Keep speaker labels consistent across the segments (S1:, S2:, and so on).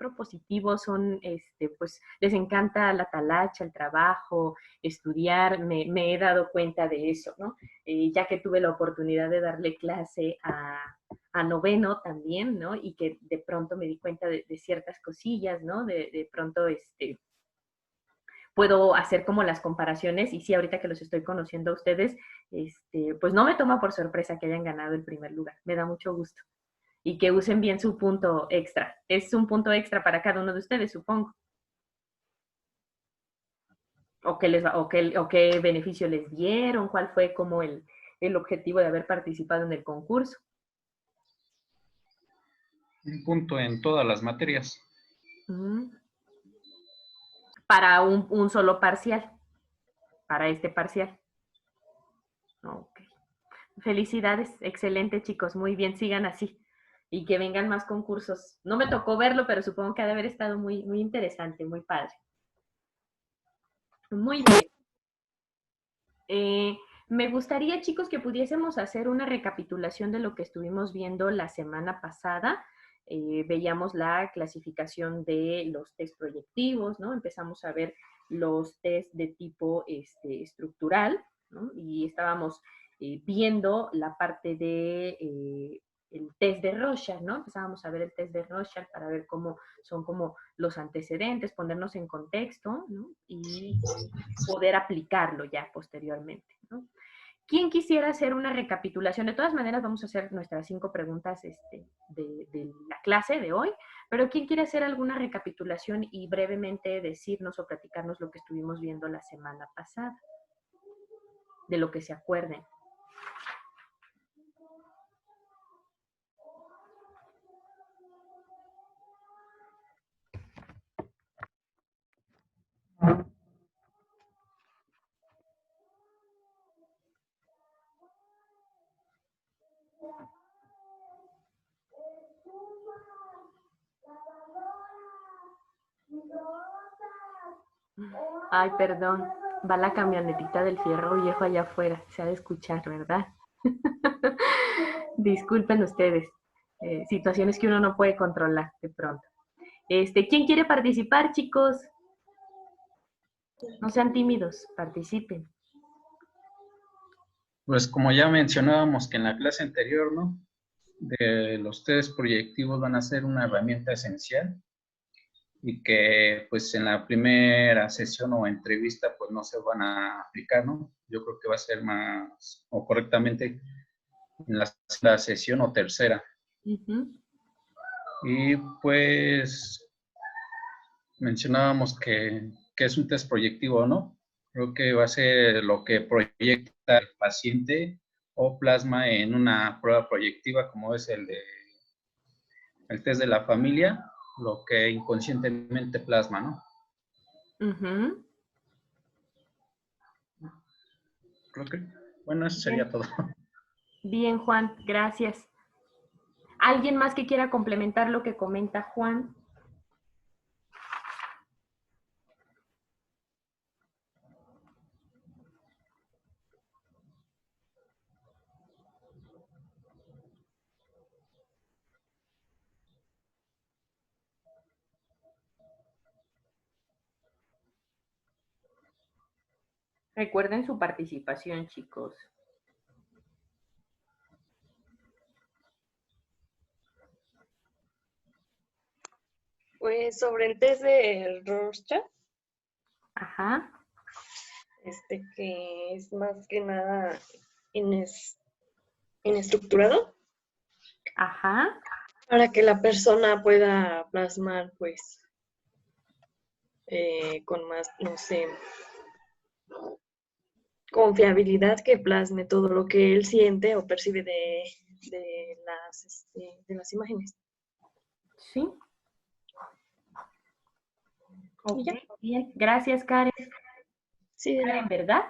S1: propositivos, son, pues les encanta la talacha, el trabajo, estudiar, me he dado cuenta de eso, ¿no? Ya que tuve la oportunidad de darle clase a noveno también, ¿no? Y que de pronto me di cuenta de ciertas cosillas, ¿no? De pronto, puedo hacer como las comparaciones y sí, ahorita que los estoy conociendo a ustedes, pues no me toma por sorpresa que hayan ganado el primer lugar. Me da mucho gusto. Y que usen bien su punto extra. Es un punto extra para cada uno de ustedes, supongo. ¿O qué beneficio les dieron? ¿Cuál fue como el objetivo de haber participado en el concurso?
S2: Un punto en todas las materias.
S1: Para un solo parcial. Para este parcial. Ok. Felicidades, excelente chicos, muy bien, sigan así y que vengan más concursos. No me tocó verlo, pero supongo que ha de haber estado muy, muy interesante, muy padre. Muy bien. Me gustaría, chicos, que pudiésemos hacer una recapitulación de lo que estuvimos viendo la semana pasada. Veíamos la clasificación de los test proyectivos, ¿no? Empezamos a ver los test de tipo estructural, ¿no? Y estábamos viendo la parte de el test de Rorschach, ¿no? Empezábamos a ver el test de Rorschach para ver cómo son como los antecedentes, ponernos en contexto, ¿no? Y poder aplicarlo ya posteriormente, ¿no? ¿Quién quisiera hacer una recapitulación? De todas maneras, vamos a hacer nuestras 5 preguntas de la clase de hoy, pero ¿quién quiere hacer alguna recapitulación y brevemente decirnos o platicarnos lo que estuvimos viendo la semana pasada? De lo que se acuerden. Ay, perdón, va la camionetita del fierro viejo allá afuera, se ha de escuchar, ¿verdad? Disculpen ustedes, situaciones que uno no puede controlar de pronto. ¿Quién quiere participar, chicos? No sean tímidos, participen.
S2: Pues como ya mencionábamos que en la clase anterior, ¿no? De los test proyectivos van a ser una herramienta esencial y que pues en la primera sesión o entrevista pues no se van a aplicar, ¿no? Yo creo que va a ser más o correctamente en la sesión o tercera. Y pues mencionábamos que es un test proyectivo, ¿no? Creo que va a ser lo que proyecta el paciente o plasma en una prueba proyectiva como es el test de la familia, lo que inconscientemente plasma, ¿no? Creo que, bueno, eso sería todo.
S1: Bien, Juan, gracias. ¿Alguien más que quiera complementar lo que comenta Juan? Recuerden su participación, chicos.
S3: Pues sobre el test del Rorschach.
S1: Ajá.
S3: Que es más que nada en estructurado.
S1: Ajá.
S3: Para que la persona pueda plasmar, pues, con más, no sé, confiabilidad que plasme todo lo que él siente o percibe de las imágenes.
S1: Sí. Okay. Bien, gracias, Karen.
S3: Sí, de
S1: Karen,
S3: nada.
S1: ¿verdad?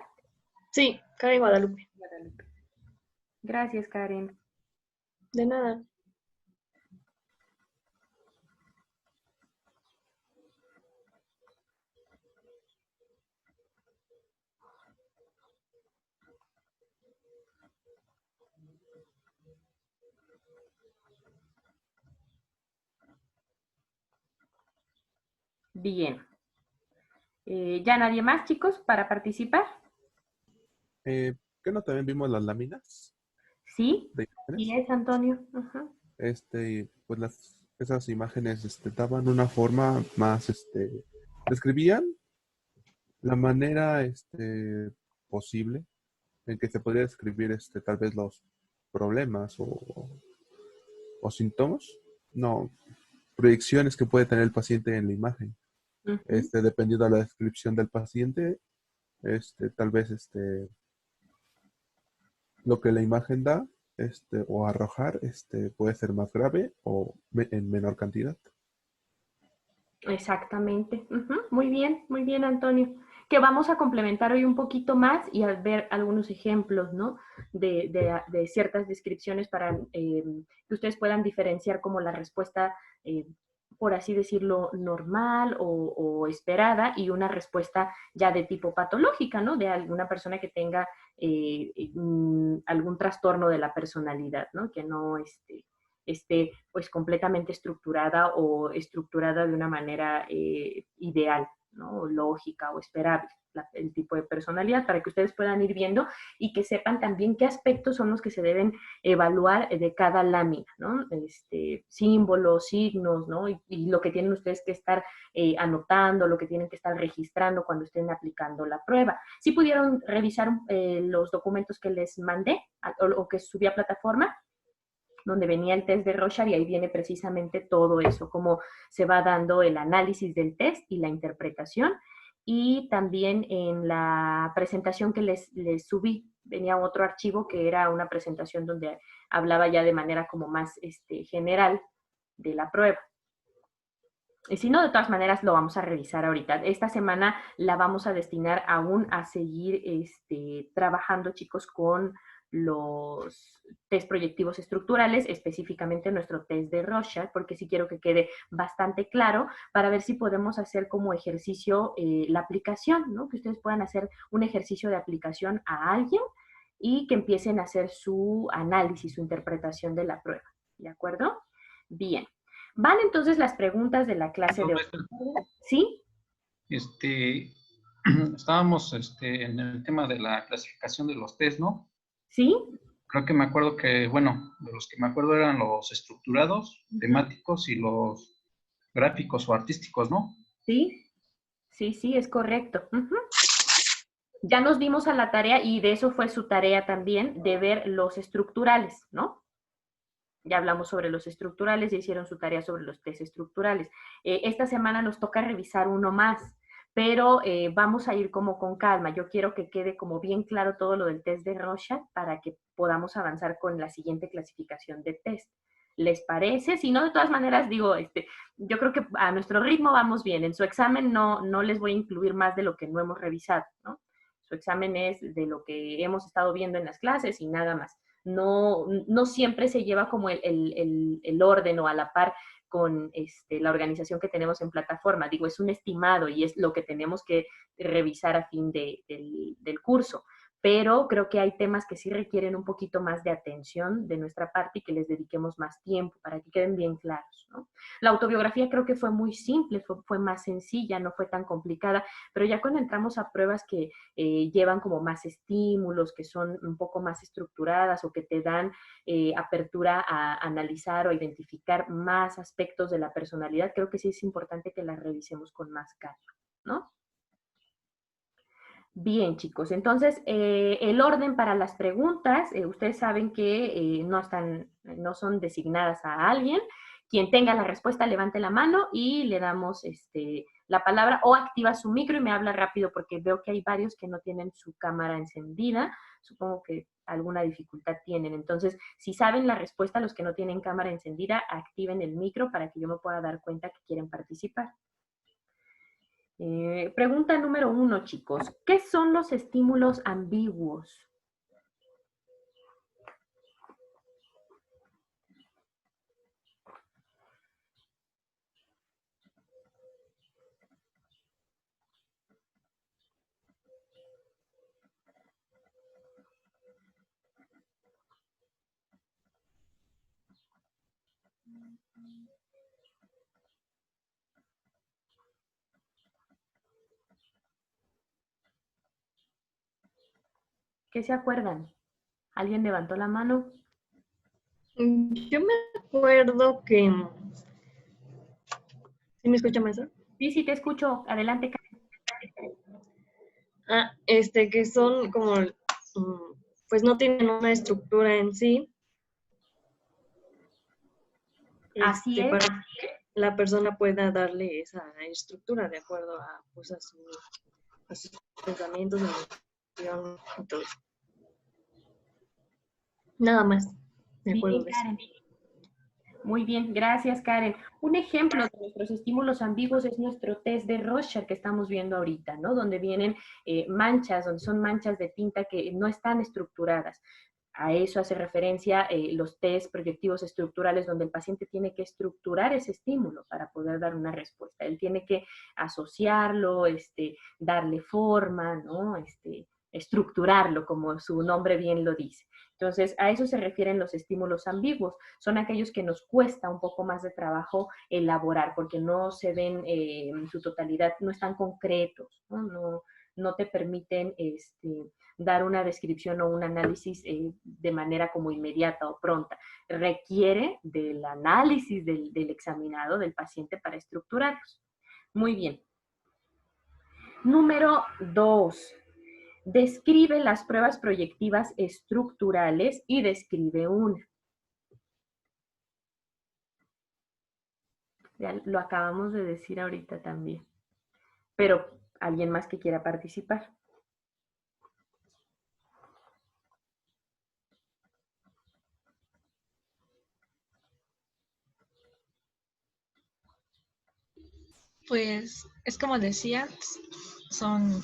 S3: Sí, Karen Guadalupe.
S1: Gracias, Karen.
S3: De nada.
S1: Bien. ¿Ya nadie más, chicos, para participar?
S4: ¿Qué no también vimos las láminas
S1: Sí,
S4: de
S1: sí
S4: imágenes?
S1: es, Antonio. Ajá.
S4: Pues esas imágenes daban una forma más, describían la manera posible en que se podría describir tal vez los problemas o síntomas, no, proyecciones que puede tener el paciente en la imagen.
S1: Ujú.
S4: Dependiendo de la descripción del paciente, tal vez lo que la imagen da, o arrojar, puede ser más grave o en menor cantidad.
S1: Exactamente. Ujú. Muy bien, Antonio. Que vamos a complementar hoy un poquito más y a ver algunos ejemplos, ¿no? De ciertas descripciones para que ustedes puedan diferenciar como la respuesta, por así decirlo, normal o esperada y una respuesta ya de tipo patológica, ¿no? De alguna persona que tenga algún trastorno de la personalidad, ¿no? Que no esté pues completamente estructurada o estructurada de una manera ideal, ¿no? O lógica o esperable, el tipo de personalidad, para que ustedes puedan ir viendo y que sepan también qué aspectos son los que se deben evaluar de cada lámina, ¿no? Símbolos, signos, ¿no? Y lo que tienen ustedes que estar anotando, lo que tienen que estar registrando cuando estén aplicando la prueba. Si pudieron revisar los documentos que les mandé o que subí a plataforma, donde venía el test de Rorschach y ahí viene precisamente todo eso, cómo se va dando el análisis del test y la interpretación. Y también en la presentación que les subí, venía otro archivo que era una presentación donde hablaba ya de manera como más general de la prueba. Y si no, de todas maneras lo vamos a revisar ahorita. Esta semana la vamos a destinar aún a seguir trabajando, chicos, con los test proyectivos estructurales, específicamente nuestro test de Rorschach, porque sí quiero que quede bastante claro para ver si podemos hacer como ejercicio la aplicación, ¿no? Que ustedes puedan hacer un ejercicio de aplicación a alguien y que empiecen a hacer su análisis, su interpretación de la prueba. ¿De acuerdo? Bien. Van entonces las preguntas de la clase de hoy. ¿Sí?
S2: Este, estábamos en el tema de la clasificación de los test, ¿no?
S1: ¿Sí?
S2: Creo que me acuerdo que, bueno, de los que me acuerdo eran los estructurados, temáticos y los gráficos o artísticos, ¿no?
S1: Sí, sí, sí, es correcto. Uh-huh. Ya nos dimos a la tarea y de eso fue su tarea también, de ver los estructurales, ¿no? Ya hablamos sobre los estructurales, ya hicieron su tarea sobre los test estructurales. Esta semana nos toca revisar uno más, pero vamos a ir como con calma. Yo quiero que quede como bien claro todo lo del test de Rorschach para que podamos avanzar con la siguiente clasificación de test. ¿Les parece? Si no, de todas maneras, digo, yo creo que a nuestro ritmo vamos bien. En su examen no les voy a incluir más de lo que no hemos revisado, ¿no? Su examen es de lo que hemos estado viendo en las clases y nada más. No siempre se lleva como el orden o a la par con la organización que tenemos en plataforma. Digo, es un estimado y es lo que tenemos que revisar a fin del curso. Pero creo que hay temas que sí requieren un poquito más de atención de nuestra parte y que les dediquemos más tiempo para que queden bien claros, ¿no? La autobiografía creo que fue muy simple, fue más sencilla, no fue tan complicada, pero ya cuando entramos a pruebas que llevan como más estímulos, que son un poco más estructuradas o que te dan apertura a analizar o identificar más aspectos de la personalidad, creo que sí es importante que las revisemos con más calma, ¿no? Bien, chicos, entonces el orden para las preguntas, ustedes saben que no son designadas a alguien. Quien tenga la respuesta, levante la mano y le damos la palabra o activa su micro y me habla rápido porque veo que hay varios que no tienen su cámara encendida. Supongo que alguna dificultad tienen. Entonces, si saben la respuesta, los que no tienen cámara encendida, activen el micro para que yo me pueda dar cuenta que quieren participar. Pregunta número 1, chicos. ¿Qué son los estímulos ambiguos? ¿Qué se acuerdan? ¿Alguien levantó la mano?
S3: Yo me acuerdo que... ¿Sí me escucha, maestra?
S1: Sí, sí, te escucho. Adelante, Karen.
S3: Que son como, pues no tienen una estructura en sí,
S1: Así es.
S3: para que la persona pueda darle esa estructura de acuerdo a, pues, a sus pensamientos, emoción y todo eso. Nada más, me acuerdo
S1: Bien,
S3: de eso.
S1: Karen. Muy bien, gracias, Karen. Un ejemplo de nuestros estímulos ambiguos es nuestro test de Rorschach que estamos viendo ahorita, ¿no? Donde vienen manchas, donde son manchas de tinta que no están estructuradas. A eso hace referencia los test proyectivos estructurales, donde el paciente tiene que estructurar ese estímulo para poder dar una respuesta. Él tiene que asociarlo, darle forma, ¿no? Estructurarlo, como su nombre bien lo dice. Entonces, a eso se refieren los estímulos ambiguos. Son aquellos que nos cuesta un poco más de trabajo elaborar, porque no se ven en su totalidad, no están concretos, ¿no? No te permiten dar una descripción o un análisis de manera como inmediata o pronta. Requiere del análisis del examinado, del paciente, para estructurarlos. Muy bien. Número 2. Describe las pruebas proyectivas estructurales y describe una. Ya lo acabamos de decir ahorita también. Pero, ¿alguien más que quiera participar?
S5: Pues es como decía, son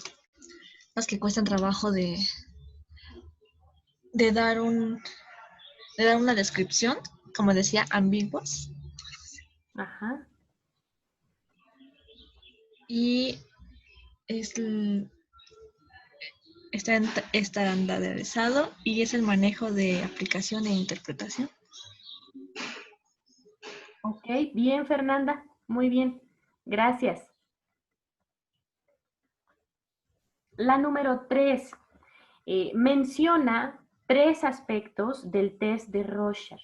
S5: las que cuestan trabajo de dar de dar una descripción, como decía, ambiguos.
S1: Ajá.
S5: Y es está estandarizado y es el manejo de aplicación e interpretación.
S1: Ok, bien, Fernanda. Muy bien. Gracias. La número 3. Menciona 3 aspectos del test de Rorschach.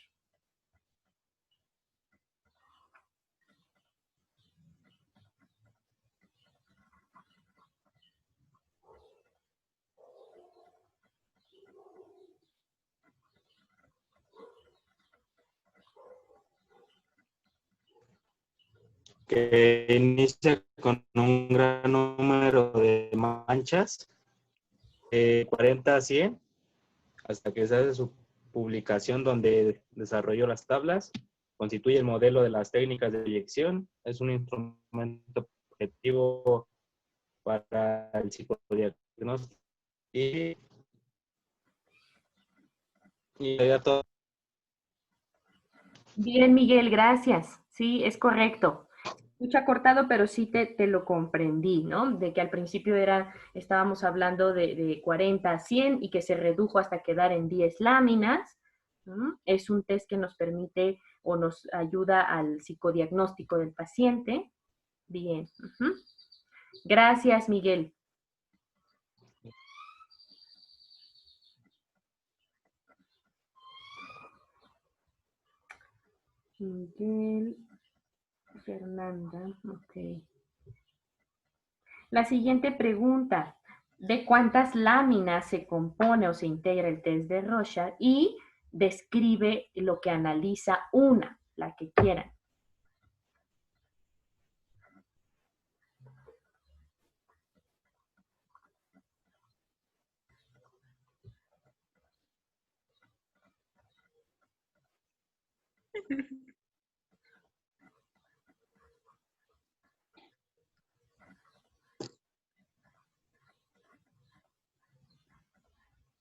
S6: Que inicia con un gran número de manchas, 40 a 100, hasta que se hace su publicación donde desarrolló las tablas, constituye el modelo de las técnicas de proyección, es un instrumento objetivo para el psicodiagnóstico y ya todo.
S1: Bien, Miguel, gracias. Sí, es correcto. Escucha cortado, pero sí te lo comprendí, ¿no? De que al principio estábamos hablando de 40 a 100 y que se redujo hasta quedar en 10 láminas. Es un test que nos permite o nos ayuda al psicodiagnóstico del paciente. Bien. Gracias, Miguel. Miguel, Fernanda, ok. La siguiente pregunta, ¿de cuántas láminas se compone o se integra el test de Rorschach? Y describe lo que analiza una, la que quieran.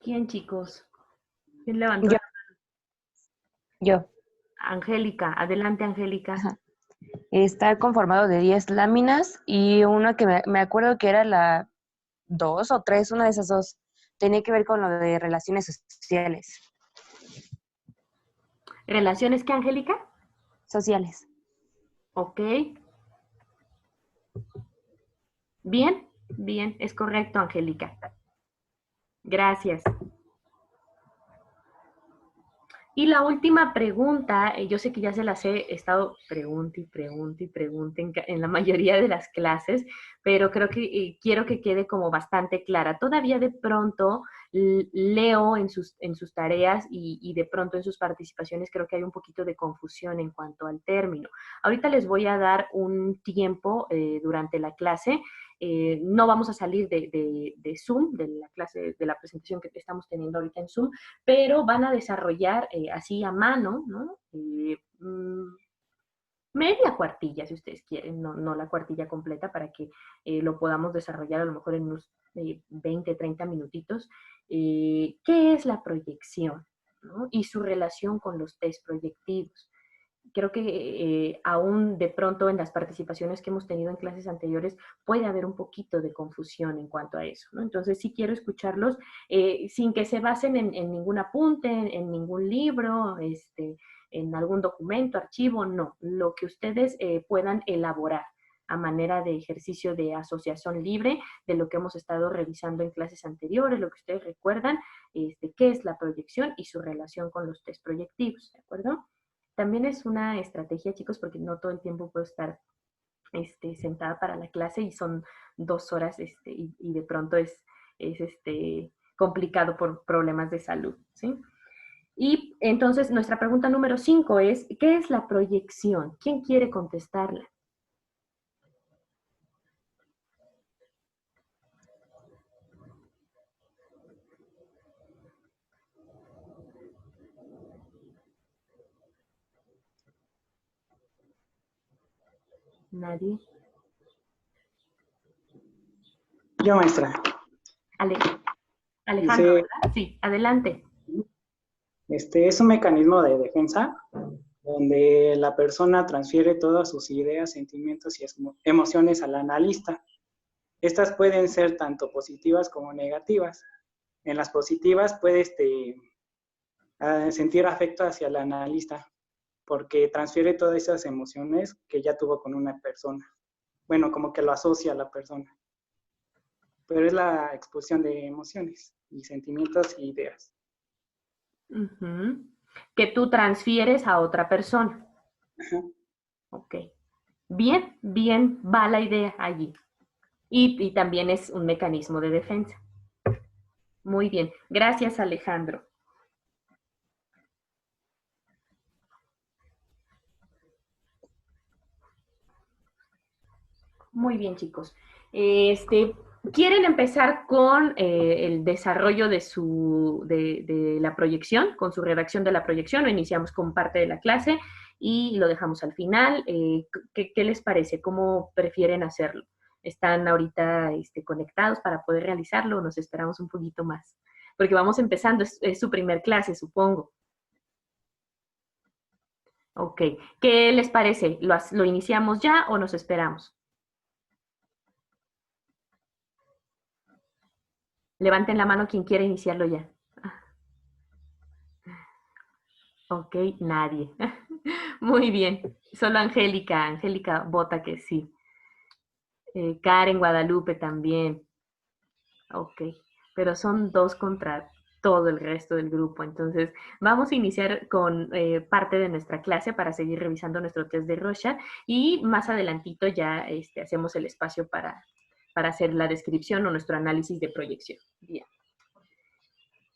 S1: ¿Quién, chicos? ¿Quién levantó?
S7: Yo.
S1: Angélica, adelante, Angélica.
S7: Ajá. Está conformado de 10 láminas y una que me acuerdo que era la 2 o 3, una de esas dos. Tenía que ver con lo de relaciones sociales.
S1: ¿Relaciones qué, Angélica?
S7: Sociales.
S1: Ok. Bien, bien, es correcto, Angélica. Gracias. Y la última pregunta, yo sé que ya se las he estado pregunte y pregunte y pregunte en la mayoría de las clases, pero creo que quiero que quede como bastante clara. Todavía de pronto leo en sus tareas y de pronto en sus participaciones creo que hay un poquito de confusión en cuanto al término. Ahorita les voy a dar un tiempo durante la clase. No vamos a salir de Zoom, de la clase, de la presentación que estamos teniendo ahorita en Zoom, pero van a desarrollar así a mano, ¿no? Media cuartilla, si ustedes quieren, no la cuartilla completa, para que lo podamos desarrollar a lo mejor en unos 20, 30 minutitos. ¿Qué es la proyección? ¿No? Y su relación con los test proyectivos. Creo que aún de pronto en las participaciones que hemos tenido en clases anteriores puede haber un poquito de confusión en cuanto a eso, ¿no? Entonces sí quiero escucharlos sin que se basen en ningún apunte, en ningún libro, en algún documento, archivo, no. Lo que ustedes puedan elaborar a manera de ejercicio de asociación libre de lo que hemos estado revisando en clases anteriores, lo que ustedes recuerdan, qué es la proyección y su relación con los test proyectivos, ¿de acuerdo? También es una estrategia, chicos, porque no todo el tiempo puedo estar sentada para la clase y son 2 horas y de pronto es complicado por problemas de salud, ¿sí? Y entonces nuestra pregunta número 5 es, ¿qué es la proyección? ¿Quién quiere contestarla? ¿Nadie?
S8: Yo, maestra.
S1: Ale Alejandro,
S8: Dice,
S1: ¿verdad? Sí, adelante.
S8: es un mecanismo de defensa donde la persona transfiere todas sus ideas, sentimientos y emociones al analista. Estas pueden ser tanto positivas como negativas. En las positivas puede sentir afecto hacia el analista porque transfiere todas esas emociones que ya tuvo con una persona. Bueno, como que lo asocia a la persona. Pero es la exposición de emociones y sentimientos e ideas.
S1: Uh-huh. Que tú transfieres a otra persona.
S8: Ajá.
S1: Ok. Bien, bien, va la idea allí. Y también es un mecanismo de defensa. Muy bien. Gracias, Alejandro. Muy bien, chicos. ¿Quieren empezar con el desarrollo de la proyección, con su redacción de la proyección, o iniciamos con parte de la clase y lo dejamos al final? ¿Qué les parece? ¿Cómo prefieren hacerlo? ¿Están ahorita conectados para poder realizarlo o nos esperamos un poquito más? Porque vamos empezando, es su primer clase, supongo. Ok. ¿Qué les parece? ¿Lo iniciamos ya o nos esperamos? Levanten la mano quien quiera iniciarlo ya. Ok, nadie. Muy bien. Solo Angélica. Angélica vota que sí. Karen Guadalupe también. Ok. Pero son 2 contra todo el resto del grupo. Entonces, vamos a iniciar con parte de nuestra clase para seguir revisando nuestro test de Rorschach y más adelantito ya hacemos el espacio para hacer la descripción o nuestro análisis de proyección. Bien.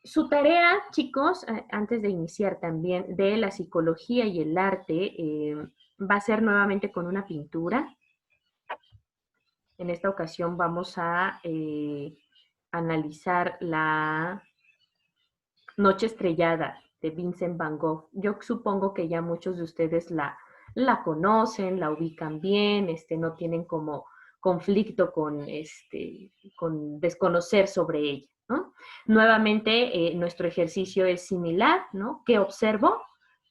S1: Su tarea, chicos, antes de iniciar también, de la psicología y el arte, va a ser nuevamente con una pintura. En esta ocasión vamos a analizar la Noche Estrellada de Vincent Van Gogh. Yo supongo que ya muchos de ustedes la conocen, la ubican bien, no tienen como conflicto con desconocer sobre ella, ¿no? Nuevamente, nuestro ejercicio es similar, ¿no? ¿Qué observo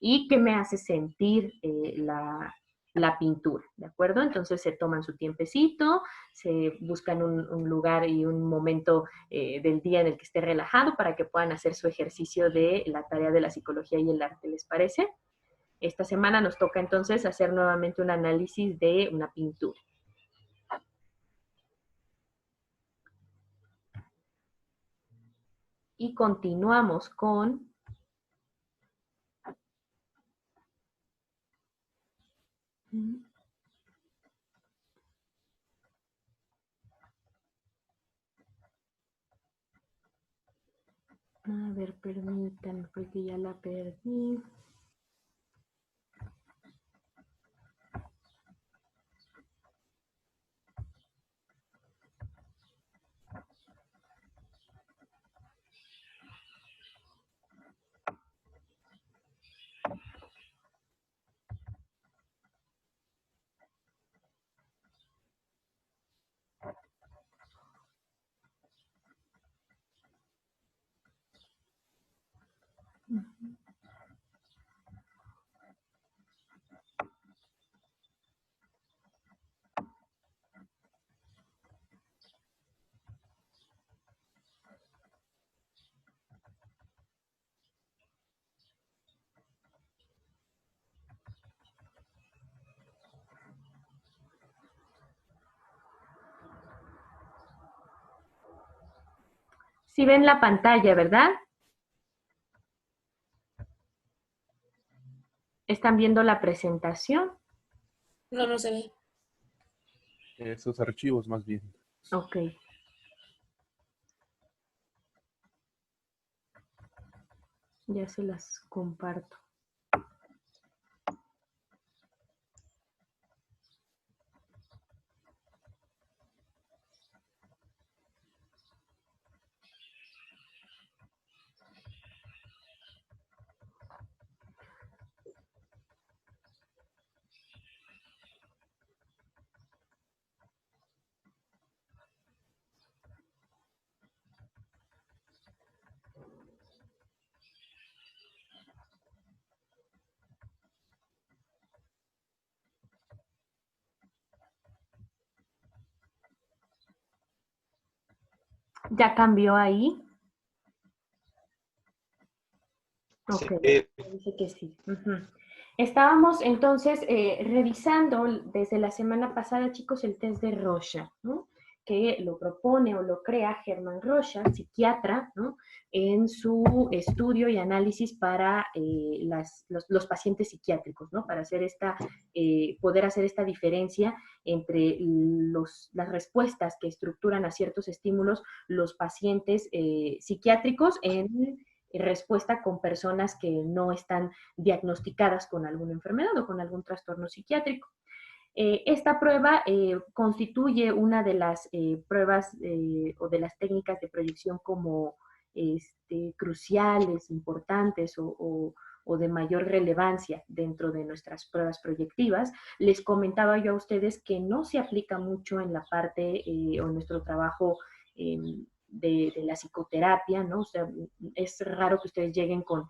S1: y qué me hace sentir la pintura, ¿de acuerdo? Entonces se toman su tiempecito, se buscan un lugar y un momento del día en el que esté relajado para que puedan hacer su ejercicio de la tarea de la psicología y el arte, ¿les parece? Esta semana nos toca entonces hacer nuevamente un análisis de una pintura. Y continuamos con A ver, permítanme, porque ya la perdí. Sí ven la pantalla, ¿verdad? ¿Están viendo la presentación?
S9: No, no se ve.
S4: Sus archivos más bien.
S1: Ok. Ya se las comparto. ¿Ya cambió ahí? Ok,
S6: Sí.
S1: dice que sí. Estábamos entonces revisando desde la semana pasada, chicos, el test de Rorschach, ¿no? Que lo propone o lo crea Germán Rorschach, psiquiatra, ¿no? En su estudio y análisis para los pacientes psiquiátricos, ¿no? Para hacer poder hacer esta diferencia entre las respuestas que estructuran a ciertos estímulos los pacientes psiquiátricos en respuesta con personas que no están diagnosticadas con alguna enfermedad o con algún trastorno psiquiátrico. Esta prueba constituye una de las pruebas o de las técnicas de proyección como cruciales, importantes o de mayor relevancia dentro de nuestras pruebas proyectivas. Les comentaba yo a ustedes que no se aplica mucho en la parte o en nuestro trabajo de la psicoterapia, ¿no? O sea, es raro que ustedes lleguen con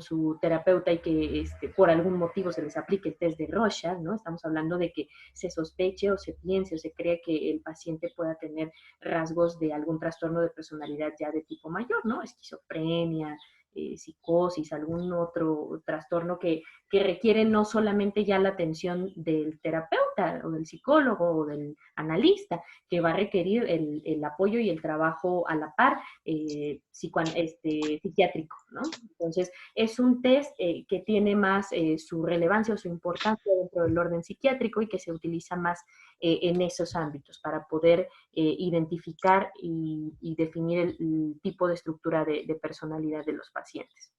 S1: su terapeuta y que por algún motivo se les aplique el test de Rorschach, ¿no? Estamos hablando de que se sospeche o se piense o se cree que el paciente pueda tener rasgos de algún trastorno de personalidad ya de tipo mayor, ¿no? Esquizofrenia, psicosis, algún otro trastorno que requiere no solamente ya la atención del terapeuta o del psicólogo o del analista, que va a requerir el apoyo y el trabajo a la par psiquiátrico, ¿no? Entonces, es un test que tiene más su relevancia o su importancia dentro del orden psiquiátrico y que se utiliza más en esos ámbitos para poder identificar y definir el tipo de estructura de personalidad de los pacientes.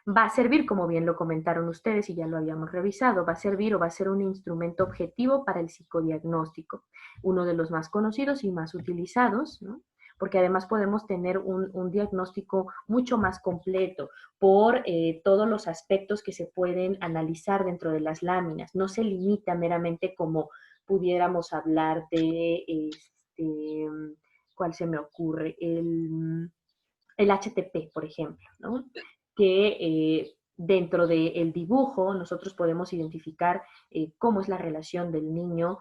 S1: Va a servir, como bien lo comentaron ustedes y ya lo habíamos revisado, va a servir o va a ser un instrumento objetivo para el psicodiagnóstico, uno de los más conocidos y más utilizados, ¿no? Porque además podemos tener un diagnóstico mucho más completo por todos los aspectos que se pueden analizar dentro de las láminas. No se limita meramente como pudiéramos hablar de, ¿cuál se me ocurre? El HTP, por ejemplo, ¿no? Que dentro del dibujo nosotros podemos identificar cómo es la relación del niño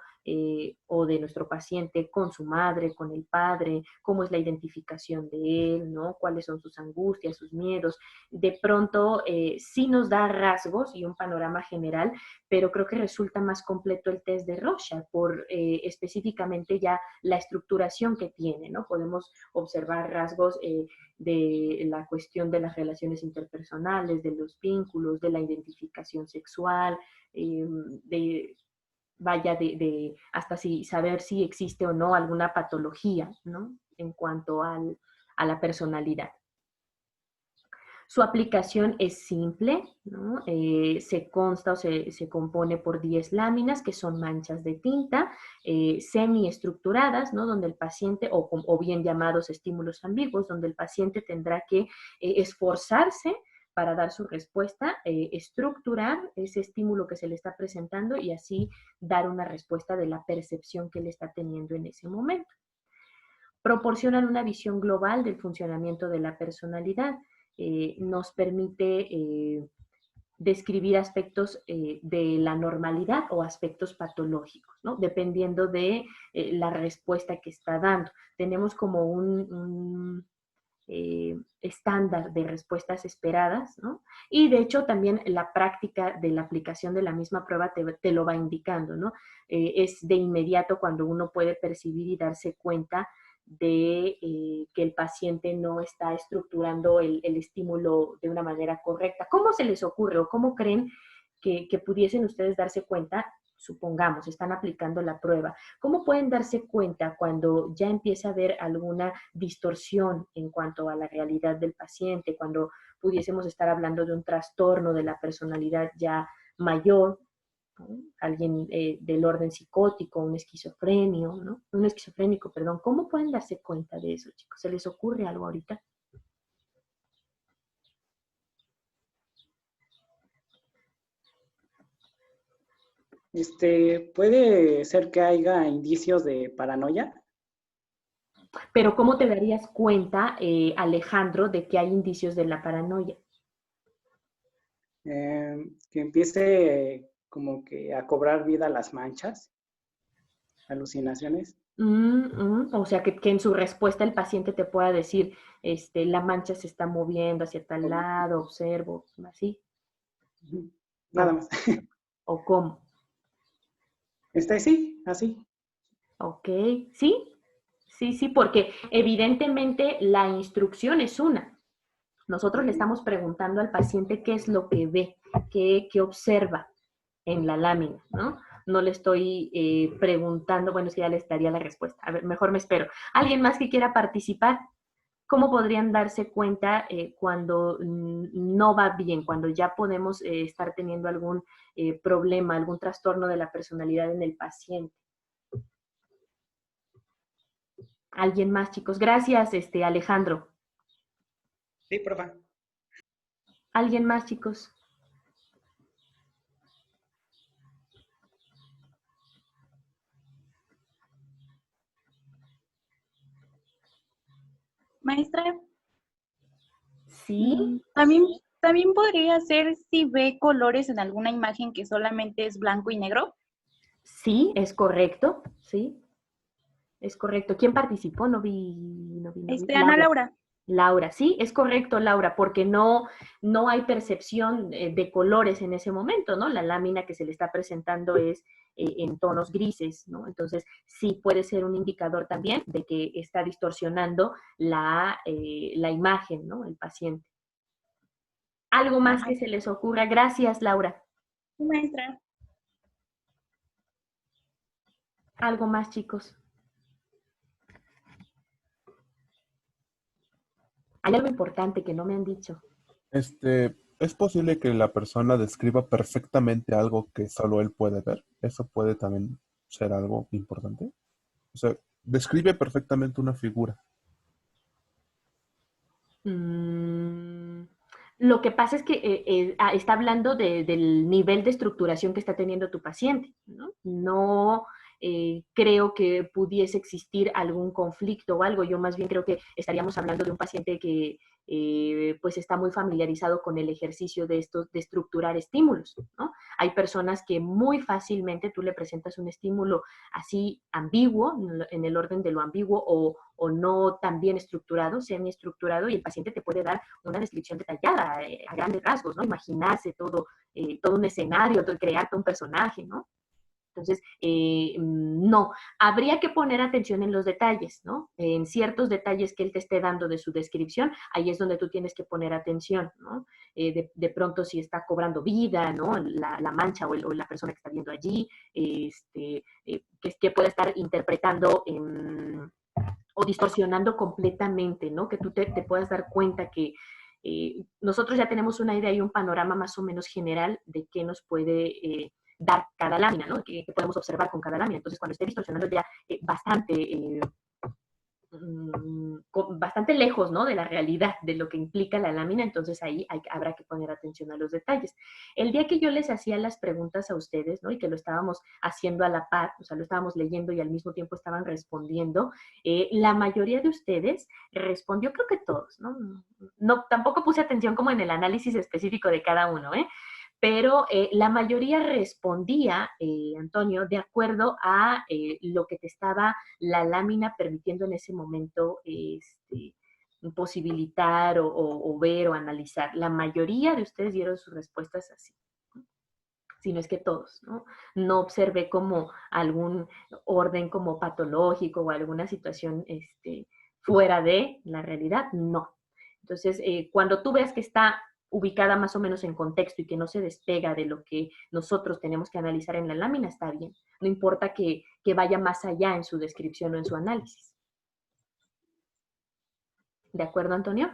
S1: o de nuestro paciente con su madre, con el padre, cómo es la identificación de él, ¿no? Cuáles son sus angustias, sus miedos. De pronto sí nos da rasgos y un panorama general, pero creo que resulta más completo el test de Rorschach por específicamente ya la estructuración que tiene, ¿no? Podemos observar rasgos de la cuestión de las relaciones interpersonales, de los vínculos, de la identificación sexual, de hasta saber si existe o no alguna patología, ¿no? En cuanto a la personalidad. Su aplicación es simple, ¿no? Se consta o se compone por 10 láminas, que son manchas de tinta semiestructuradas, ¿no? Donde el paciente, o bien llamados estímulos ambiguos, donde el paciente tendrá que esforzarse para dar su respuesta, estructurar ese estímulo que se le está presentando y así dar una respuesta de la percepción que él está teniendo en ese momento. Proporcionan una visión global del funcionamiento de la personalidad. Nos permite describir aspectos de la normalidad o aspectos patológicos, ¿no? Dependiendo de la respuesta que está dando. Tenemos como un estándar de respuestas esperadas, ¿no? Y de hecho también la práctica de la aplicación de la misma prueba te lo va indicando, ¿no? Es de inmediato cuando uno puede percibir y darse cuenta de que el paciente no está estructurando el estímulo de una manera correcta. ¿Cómo se les ocurre o cómo creen que pudiesen ustedes darse cuenta? Supongamos, están aplicando la prueba. ¿Cómo pueden darse cuenta cuando ya empieza a haber alguna distorsión en cuanto a la realidad del paciente, cuando pudiésemos estar hablando de un trastorno de la personalidad ya mayor, ¿no? Alguien del orden psicótico, un esquizofrénico, ¿no? Un esquizofrénico, perdón. ¿Cómo pueden darse cuenta de eso, chicos? ¿Se les ocurre algo ahorita?
S8: ¿Puede ser que haya indicios de paranoia?
S1: Pero ¿cómo te darías cuenta, Alejandro, de que hay indicios de la paranoia?
S8: Que empiece como que a cobrar vida las manchas, alucinaciones.
S1: O sea, que en su respuesta el paciente te pueda decir, la mancha se está moviendo hacia tal lado, observo, así.
S8: Nada más.
S1: ¿O cómo?
S8: Sí, así.
S1: Ok, sí, porque evidentemente la instrucción es una. Nosotros le estamos preguntando al paciente qué es lo que ve, qué observa en la lámina, ¿no? No le estoy preguntando, bueno, es que ya le estaría la respuesta. A ver, mejor me espero. ¿Alguien más que quiera participar? ¿Cómo podrían darse cuenta cuando no va bien, cuando ya podemos estar teniendo algún problema, algún trastorno de la personalidad en el paciente? ¿Alguien más, chicos? Gracias, Alejandro.
S8: Sí, profe.
S1: ¿Alguien más, chicos?
S10: Maestra,
S1: Sí,
S10: también podría ser si ve colores en alguna imagen que solamente es blanco y negro.
S1: sí, es correcto, sí, es correcto. ¿Quién participó? No vi.
S10: Ana Laura.
S1: Laura, sí, es correcto, Laura, porque no hay percepción de colores en ese momento, ¿no? La lámina que se le está presentando es en tonos grises, ¿no? Entonces, sí puede ser un indicador también de que está distorsionando la imagen, ¿no? El paciente. ¿Algo más que se les ocurra? Gracias, Laura.
S10: Maestra.
S1: ¿Algo más, chicos? Hay algo importante que no me han dicho.
S4: ¿Es posible que la persona describa perfectamente algo que solo él puede ver? ¿Eso puede también ser algo importante? O sea, describe perfectamente una figura.
S1: Lo que pasa es que está hablando del nivel de estructuración que está teniendo tu paciente, ¿no? No creo que pudiese existir algún conflicto o algo. Yo más bien creo que estaríamos hablando de un paciente que pues está muy familiarizado con el ejercicio de estructurar estímulos, ¿no? Hay personas que muy fácilmente tú le presentas un estímulo así ambiguo, en el orden de lo ambiguo o no tan bien estructurado, semiestructurado, y el paciente te puede dar una descripción detallada a grandes rasgos, ¿no? Imaginarse todo un escenario, crear todo un personaje, ¿no? Entonces, no, habría que poner atención en los detalles, ¿no? En ciertos detalles que él te esté dando de su descripción, ahí es donde tú tienes que poner atención, ¿no? De pronto si está cobrando vida, ¿no? La mancha o la persona que está viendo allí, que pueda estar interpretando o distorsionando completamente, ¿no? Que tú te puedas dar cuenta que nosotros ya tenemos una idea y un panorama más o menos general de qué nos puede dar cada lámina, ¿no? Que podemos observar con cada lámina. Entonces, cuando esté distorsionando ya bastante lejos, ¿no? De la realidad, de lo que implica la lámina, entonces ahí habrá que poner atención a los detalles. El día que yo les hacía las preguntas a ustedes, ¿no? Y que lo estábamos haciendo a la par, o sea, lo estábamos leyendo y al mismo tiempo estaban respondiendo, la mayoría de ustedes respondió, creo que todos, ¿no? No, tampoco puse atención como en el análisis específico de cada uno, pero la mayoría respondía, Antonio, de acuerdo a lo que te estaba la lámina permitiendo en ese momento posibilitar o ver o analizar. La mayoría de ustedes dieron sus respuestas así, si no es que todos, ¿no? No observé como algún orden como patológico o alguna situación fuera de la realidad, no. Entonces, cuando tú ves que está ubicada más o menos en contexto y que no se despega de lo que nosotros tenemos que analizar en la lámina, está bien. No importa que vaya más allá en su descripción o en su análisis. ¿De acuerdo, Antonio?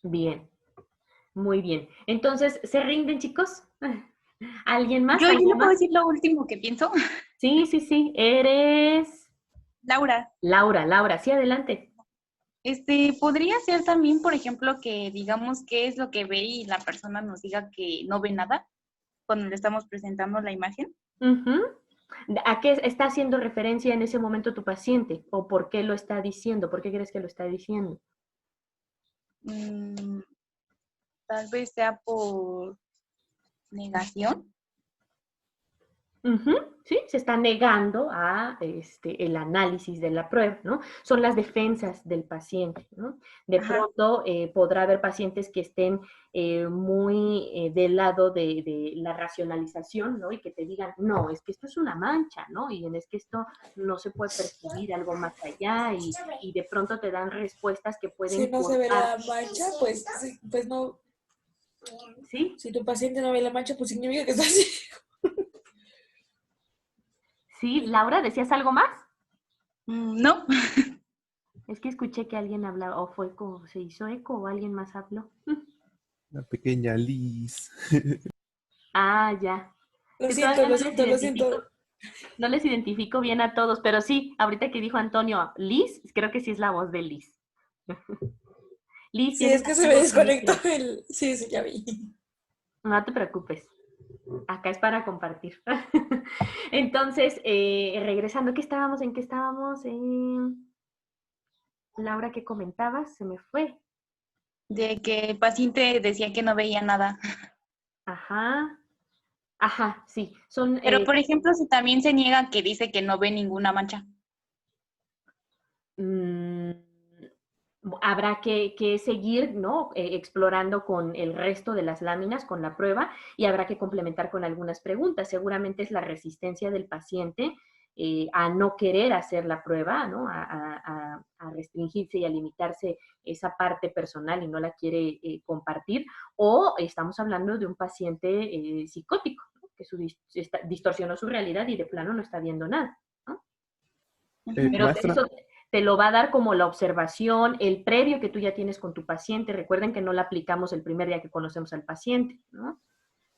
S1: Bien. Muy bien. Entonces, ¿se rinden, chicos? ¿Alguien más?
S10: Yo
S1: ¿Algo
S10: le puedo
S1: más?
S10: decir lo último que pienso.
S1: Sí, sí, sí. Eres...
S10: Laura.
S1: Laura. Sí, adelante.
S10: Podría ser también, por ejemplo, que digamos qué es lo que ve y la persona nos diga que no ve nada cuando le estamos presentando la imagen.
S1: ¿A qué está haciendo referencia en ese momento tu paciente? ¿O por qué lo está diciendo? ¿Por qué crees que lo está diciendo?
S10: Tal vez sea por negación.
S1: Sí, se está negando a el análisis de la prueba, ¿no? Son las defensas del paciente, ¿no? De pronto podrá haber pacientes que estén muy del lado de la racionalización, ¿no? Y que te digan, no, es que esto es una mancha, ¿no? Y es que esto no se puede percibir algo más allá y de pronto te dan respuestas que pueden
S9: Si no se ve
S1: cortar.
S9: la mancha, pues no.
S1: ¿Sí?
S9: Si tu paciente no ve la mancha, pues significa que está así.
S1: Sí, Laura, ¿decías algo más?
S10: No.
S1: Es que escuché que alguien hablaba, o fue como, se hizo eco, o alguien más habló.
S4: La pequeña Liz.
S1: Ah, ya.
S9: Lo
S1: Que
S9: siento,
S1: todavía
S9: lo siento.
S1: no les identifico bien a todos, pero sí, ahorita que dijo Antonio, Liz, creo que sí es la voz de Liz. Liz,
S9: Sí, es
S1: ¿tienes
S9: que se me
S1: activo tu
S9: desconectó
S1: micro?
S9: el... Sí, ya vi.
S1: No te preocupes. Acá es para compartir. Entonces, regresando, ¿en qué estábamos? Laura, ¿qué comentabas? Se me fue.
S10: De que el paciente decía que no veía nada.
S1: Ajá, sí. Son,
S10: Pero, por ejemplo, si también se niega que dice que no ve ninguna mancha.
S1: Habrá que seguir, ¿no? Explorando con el resto de las láminas, con la prueba, y habrá que complementar con algunas preguntas. Seguramente es la resistencia del paciente a no querer hacer la prueba, ¿no? A restringirse y a limitarse esa parte personal y no la quiere compartir, o estamos hablando de un paciente psicótico, ¿no? Que distorsionó su realidad y de plano no está viendo nada, ¿no? Pero
S4: Maestra,
S1: eso te lo va a dar como la observación, el previo que tú ya tienes con tu paciente. Recuerden que no la aplicamos el primer día que conocemos al paciente, ¿no?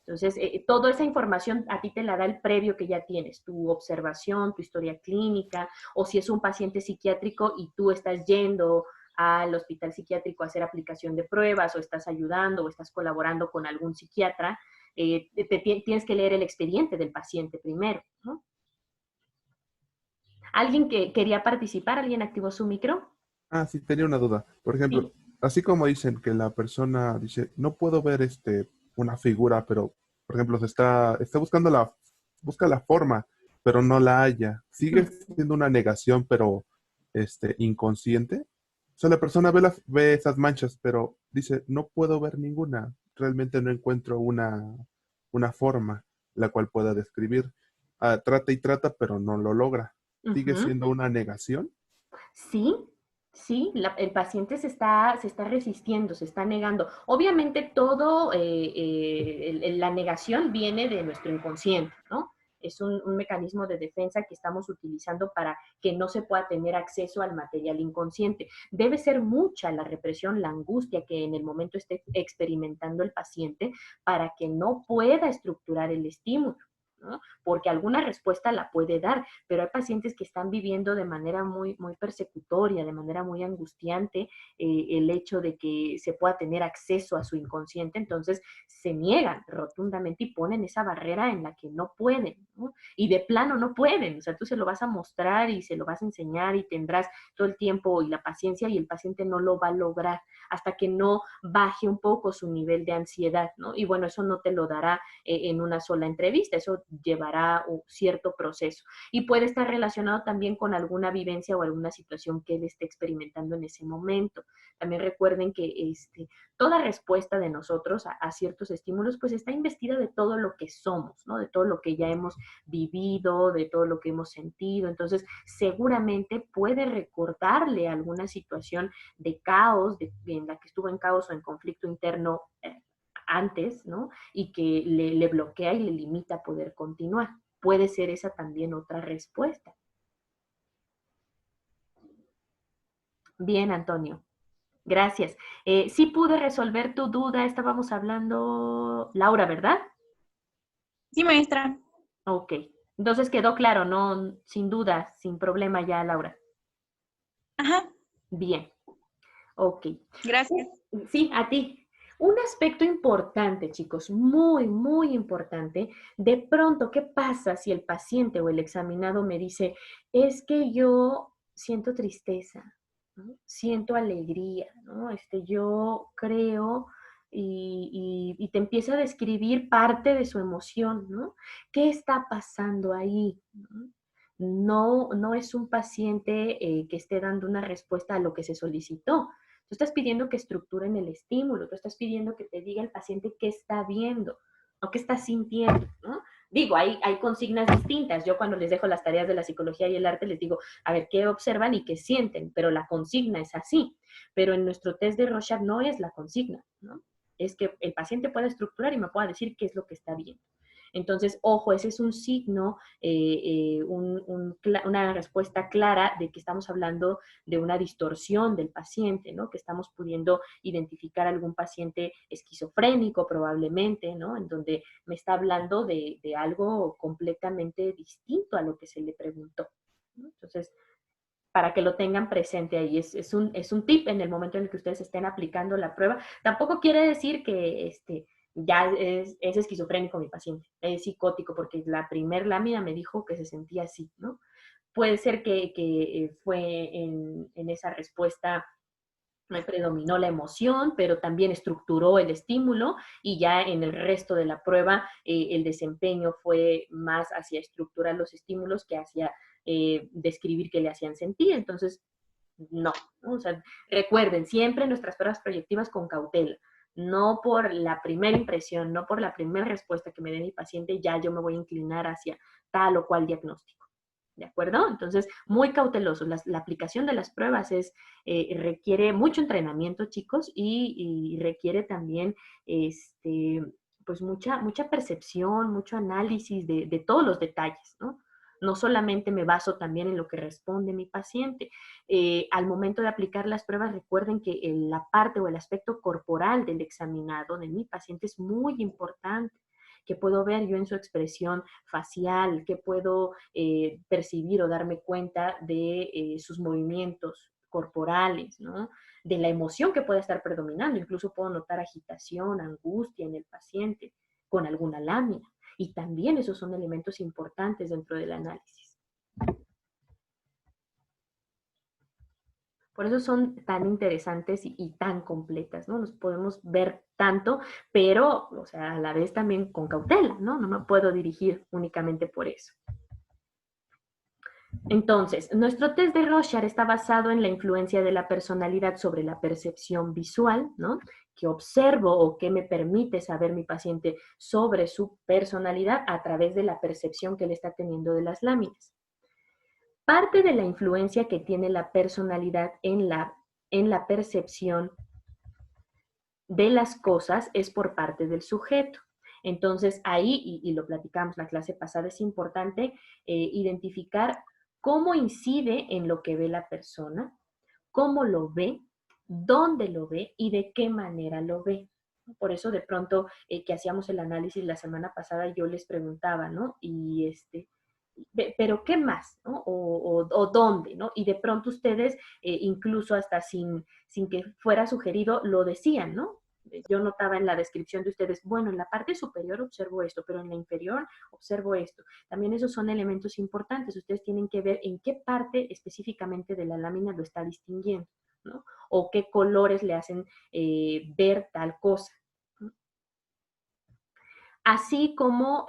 S1: Entonces, toda esa información a ti te la da el previo que ya tienes, tu observación, tu historia clínica, o si es un paciente psiquiátrico y tú estás yendo al hospital psiquiátrico a hacer aplicación de pruebas, o estás ayudando, o estás colaborando con algún psiquiatra, tienes que leer el expediente del paciente primero, ¿no? ¿Alguien que quería participar? ¿Alguien activó su micro?
S4: sí, tenía una duda. Por ejemplo,
S1: Sí.
S4: así como dicen que la persona dice, no puedo ver una figura, pero, por ejemplo, está buscando busca la forma, pero no la halla. Sigue siendo una negación, pero inconsciente. O sea, la persona ve esas manchas, pero dice, no puedo ver ninguna. Realmente no encuentro una forma la cual pueda describir. Trata y trata, pero no lo logra. ¿Sigue siendo una negación?
S1: Sí, sí, el paciente se está resistiendo, se está negando. Obviamente todo, la negación viene de nuestro inconsciente, ¿no? es un mecanismo de defensa que estamos utilizando para que no se pueda tener acceso al material inconsciente. Debe ser mucha la represión, la angustia que en el momento esté experimentando el paciente para que no pueda estructurar el estímulo, ¿no? Porque alguna respuesta la puede dar, pero hay pacientes que están viviendo de manera muy, muy persecutoria, de manera muy angustiante, el hecho de que se pueda tener acceso a su inconsciente, entonces se niegan rotundamente y ponen esa barrera en la que no pueden, ¿no? Y de plano no pueden, o sea, tú se lo vas a mostrar y se lo vas a enseñar y tendrás todo el tiempo y la paciencia y el paciente no lo va a lograr hasta que no baje un poco su nivel de ansiedad, ¿no? Y bueno, eso no te lo dará en una sola entrevista, eso llevará un cierto proceso. Y puede estar relacionado también con alguna vivencia o alguna situación que él esté experimentando en ese momento. También recuerden que toda respuesta de nosotros a ciertos estímulos, pues está investida de todo lo que somos, ¿no? De todo lo que ya hemos vivido, de todo lo que hemos sentido. Entonces, seguramente puede recordarle alguna situación de caos, en la que estuvo en caos o en conflicto interno antes, ¿no? Y que le bloquea y le limita a poder continuar. Puede ser esa también otra respuesta. Bien, Antonio. Gracias. Sí pude resolver tu duda. Estábamos hablando, Laura, ¿verdad?
S10: Sí, maestra.
S1: Ok. Entonces quedó claro, ¿no? Sin duda, sin problema ya, Laura.
S10: Ajá.
S1: Bien. Ok.
S10: Gracias.
S1: Sí, a ti. Un aspecto importante, chicos, muy, muy importante, de pronto, ¿qué pasa si el paciente o el examinado me dice, es que yo siento tristeza, ¿no? Siento alegría, ¿no? Yo creo y te empieza a describir parte de su emoción, ¿no? ¿Qué está pasando ahí? No, no es un paciente que esté dando una respuesta a lo que se solicitó. Tú estás pidiendo que estructuren el estímulo, tú estás pidiendo que te diga el paciente qué está viendo o qué está sintiendo, ¿no? Digo, hay consignas distintas. Yo cuando les dejo las tareas de la psicología y el arte les digo, a ver, qué observan y qué sienten, pero la consigna es así. Pero en nuestro test de Rorschach no es la consigna, ¿no? Es que el paciente pueda estructurar y me pueda decir qué es lo que está viendo. Entonces, ojo, ese es un signo, una respuesta clara de que estamos hablando de una distorsión del paciente, ¿no? Que estamos pudiendo identificar algún paciente esquizofrénico probablemente, ¿no? En donde me está hablando de algo completamente distinto a lo que se le preguntó, ¿no? Entonces, para que lo tengan presente ahí. Es un tip en el momento en el que ustedes estén aplicando la prueba. Tampoco quiere decir que ya es esquizofrénico mi paciente, es psicótico, porque la primer lámina me dijo que se sentía así, ¿no? Puede ser que fue en esa respuesta me predominó la emoción, pero también estructuró el estímulo y ya en el resto de la prueba el desempeño fue más hacia estructurar los estímulos que hacia describir qué le hacían sentir. Entonces, no. O sea, recuerden, siempre nuestras pruebas proyectivas con cautela. No por la primera impresión, no por la primera respuesta que me dé mi paciente, ya yo me voy a inclinar hacia tal o cual diagnóstico. ¿De acuerdo? Entonces, muy cautelosos. La aplicación de las pruebas requiere mucho entrenamiento, chicos, y requiere también pues mucha percepción, mucho análisis de todos los detalles, ¿no? No solamente me baso también en lo que responde mi paciente. Al momento de aplicar las pruebas, recuerden que la parte o el aspecto corporal del examinado de mi paciente es muy importante. Que puedo ver yo en su expresión facial, que puedo percibir o darme cuenta de sus movimientos corporales, ¿no? De la emoción que puede estar predominando. Incluso puedo notar agitación, angustia en el paciente con alguna lámina. Y también esos son elementos importantes dentro del análisis. Por eso son tan interesantes y tan completas, ¿no? Nos podemos ver tanto, pero, o sea, a la vez también con cautela, ¿no? No me puedo dirigir únicamente por eso. Entonces, nuestro test de Rorschach está basado en la influencia de la personalidad sobre la percepción visual, ¿no? Que observo o que me permite saber mi paciente sobre su personalidad a través de la percepción que él está teniendo de las láminas. Parte de la influencia que tiene la personalidad en la percepción de las cosas es por parte del sujeto. Entonces, ahí, y lo platicamos la clase pasada, es importante identificar cómo incide en lo que ve la persona, cómo lo ve, dónde lo ve y de qué manera lo ve. Por eso de pronto que hacíamos el análisis la semana pasada, yo les preguntaba, ¿no? Y pero ¿qué más? ¿No? O dónde, ¿no? Y de pronto ustedes, incluso hasta sin que fuera sugerido, lo decían, ¿no? Yo notaba en la descripción de ustedes, bueno, en la parte superior observo esto, pero en la inferior observo esto. También esos son elementos importantes. Ustedes tienen que ver en qué parte específicamente de la lámina lo está distinguiendo, ¿no? O qué colores le hacen ver tal cosa. Así como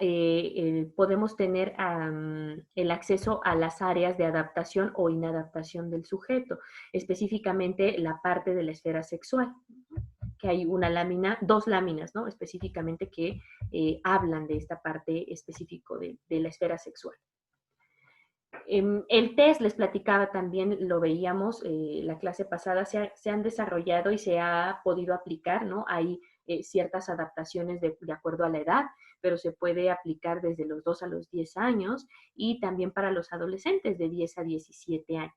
S1: podemos tener el acceso a las áreas de adaptación o inadaptación del sujeto, específicamente la parte de la esfera sexual, que hay una lámina, dos láminas, ¿no? Específicamente que hablan de esta parte específica de la esfera sexual. El test, les platicaba también, lo veíamos la clase pasada, se han desarrollado y se ha podido aplicar, ¿no? Hay ciertas adaptaciones de acuerdo a la edad, pero se puede aplicar desde los 2 a los 10 años y también para los adolescentes de 10 a 17 años.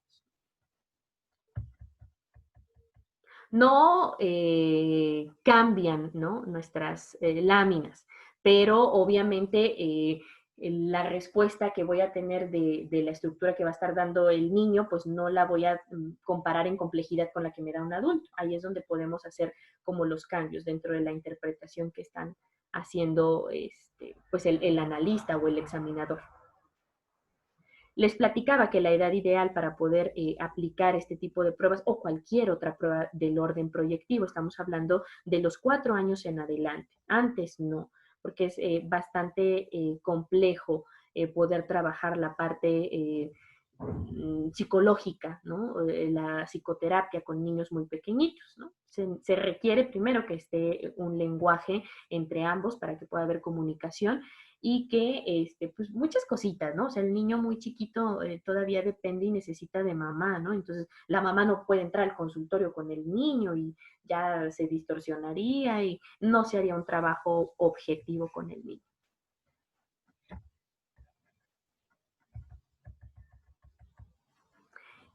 S1: No cambian, ¿no? Nuestras láminas, pero obviamente la respuesta que voy a tener de la estructura que va a estar dando el niño, pues no la voy a comparar en complejidad con la que me da un adulto. Ahí es donde podemos hacer como los cambios dentro de la interpretación que están haciendo pues el analista o el examinador. Les platicaba que la edad ideal para poder aplicar este tipo de pruebas o cualquier otra prueba del orden proyectivo, estamos hablando de los 4 años en adelante. Antes no, porque es bastante complejo poder trabajar la parte psicológica, ¿no? La psicoterapia con niños muy pequeñitos, ¿no? Se requiere primero que esté un lenguaje entre ambos para que pueda haber comunicación y que, pues muchas cositas, ¿no? O sea, el niño muy chiquito todavía depende y necesita de mamá, ¿no? Entonces, la mamá no puede entrar al consultorio con el niño y ya se distorsionaría y no se haría un trabajo objetivo con el niño.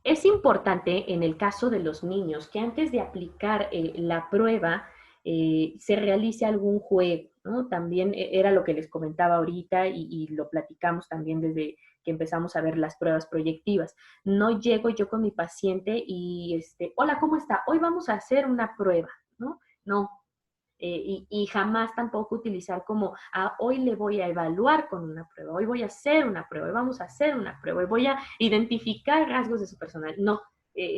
S1: Es importante en el caso de los niños que antes de aplicar la prueba se realice algún juego, ¿no? También era lo que les comentaba ahorita y lo platicamos también desde que empezamos a ver las pruebas proyectivas. No llego yo con mi paciente y, hola, ¿cómo está? Hoy vamos a hacer una prueba, ¿no? No. Y jamás tampoco utilizar como, hoy le voy a evaluar con una prueba, hoy voy a hacer una prueba, hoy vamos a hacer una prueba, hoy voy a identificar rasgos de su personalidad. No,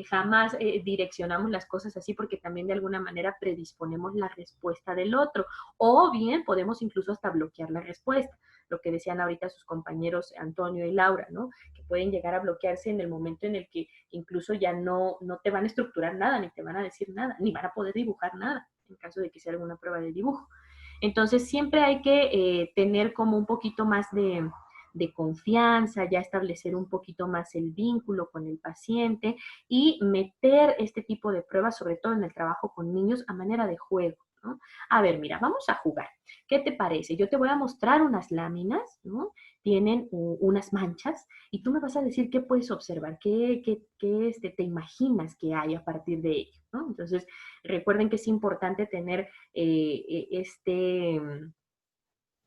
S1: jamás direccionamos las cosas así porque también de alguna manera predisponemos la respuesta del otro. O bien podemos incluso hasta bloquear la respuesta. Lo que decían ahorita sus compañeros Antonio y Laura, ¿no? Que pueden llegar a bloquearse en el momento en el que incluso ya no te van a estructurar nada, ni te van a decir nada, ni van a poder dibujar nada, en caso de que sea alguna prueba de dibujo. Entonces, siempre hay que tener como un poquito más de confianza, ya establecer un poquito más el vínculo con el paciente y meter este tipo de pruebas, sobre todo en el trabajo con niños, a manera de juego, ¿no? A ver, mira, vamos a jugar. ¿Qué te parece? Yo te voy a mostrar unas láminas, ¿no? Tienen unas manchas y tú me vas a decir qué puedes observar, qué te imaginas que hay a partir de ello, ¿no? Entonces, recuerden que es importante tener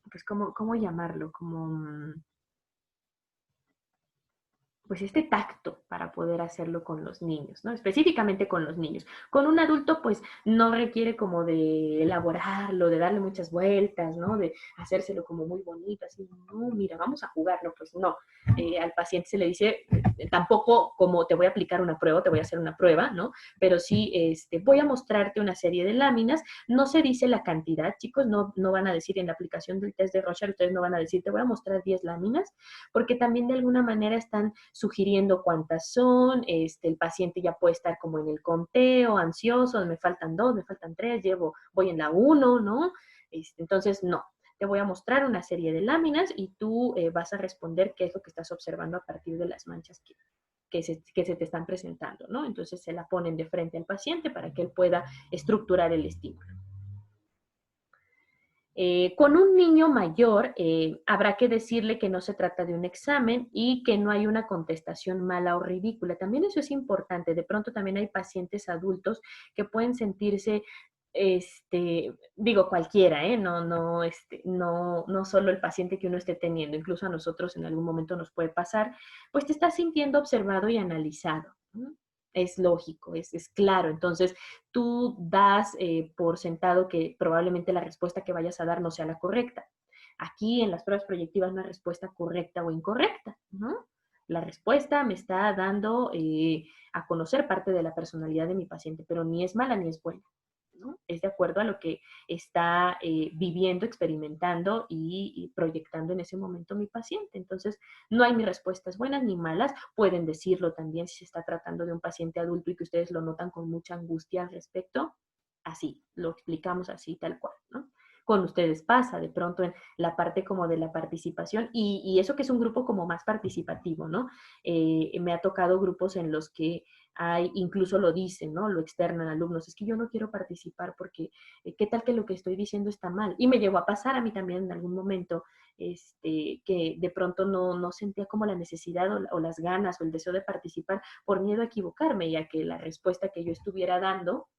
S1: pues, ¿cómo llamarlo? Como pues este tacto para poder hacerlo con los niños, ¿no? Específicamente con los niños. Con un adulto, pues, no requiere como de elaborarlo, de darle muchas vueltas, ¿no? De hacérselo como muy bonito, así, no, mira, vamos a jugarlo, pues no. Al paciente se le dice, tampoco como te voy a aplicar una prueba, te voy a hacer una prueba, ¿no? Pero sí, voy a mostrarte una serie de láminas, no se dice la cantidad, chicos, no van a decir en la aplicación del test de Rorschach, ustedes no van a decir, te voy a mostrar 10 láminas, porque también de alguna manera están sugiriendo cuántas son, el paciente ya puede estar como en el conteo, ansioso, me faltan 2, me faltan 3, voy en la 1, ¿no? Entonces, no, te voy a mostrar una serie de láminas y tú vas a responder qué es lo que estás observando a partir de las manchas que se te están presentando, ¿no? Entonces se la ponen de frente al paciente para que él pueda estructurar el estímulo. Con un niño mayor habrá que decirle que no se trata de un examen y que no hay una contestación mala o ridícula. También eso es importante. De pronto también hay pacientes adultos que pueden sentirse, digo cualquiera, no solo el paciente que uno esté teniendo, incluso a nosotros en algún momento nos puede pasar, pues te estás sintiendo observado y analizado, ¿no? Es lógico, es claro. Entonces, tú das por sentado que probablemente la respuesta que vayas a dar no sea la correcta. Aquí en las pruebas proyectivas no hay respuesta correcta o incorrecta, ¿no? La respuesta me está dando a conocer parte de la personalidad de mi paciente, pero ni es mala ni es buena, ¿no? Es de acuerdo a lo que está viviendo, experimentando y proyectando en ese momento mi paciente. Entonces, no hay ni respuestas buenas ni malas. Pueden decirlo también si se está tratando de un paciente adulto y que ustedes lo notan con mucha angustia al respecto. Así, lo explicamos así, tal cual, ¿no? Con ustedes pasa de pronto en la parte como de la participación y eso que es un grupo como más participativo, ¿no? Me ha tocado grupos en los que hay, incluso lo dicen, ¿no? Lo externan alumnos, es que yo no quiero participar porque qué tal que lo que estoy diciendo está mal. Y me llegó a pasar a mí también en algún momento, que de pronto no sentía como la necesidad o las ganas o el deseo de participar por miedo a equivocarme y a que la respuesta que yo estuviera dando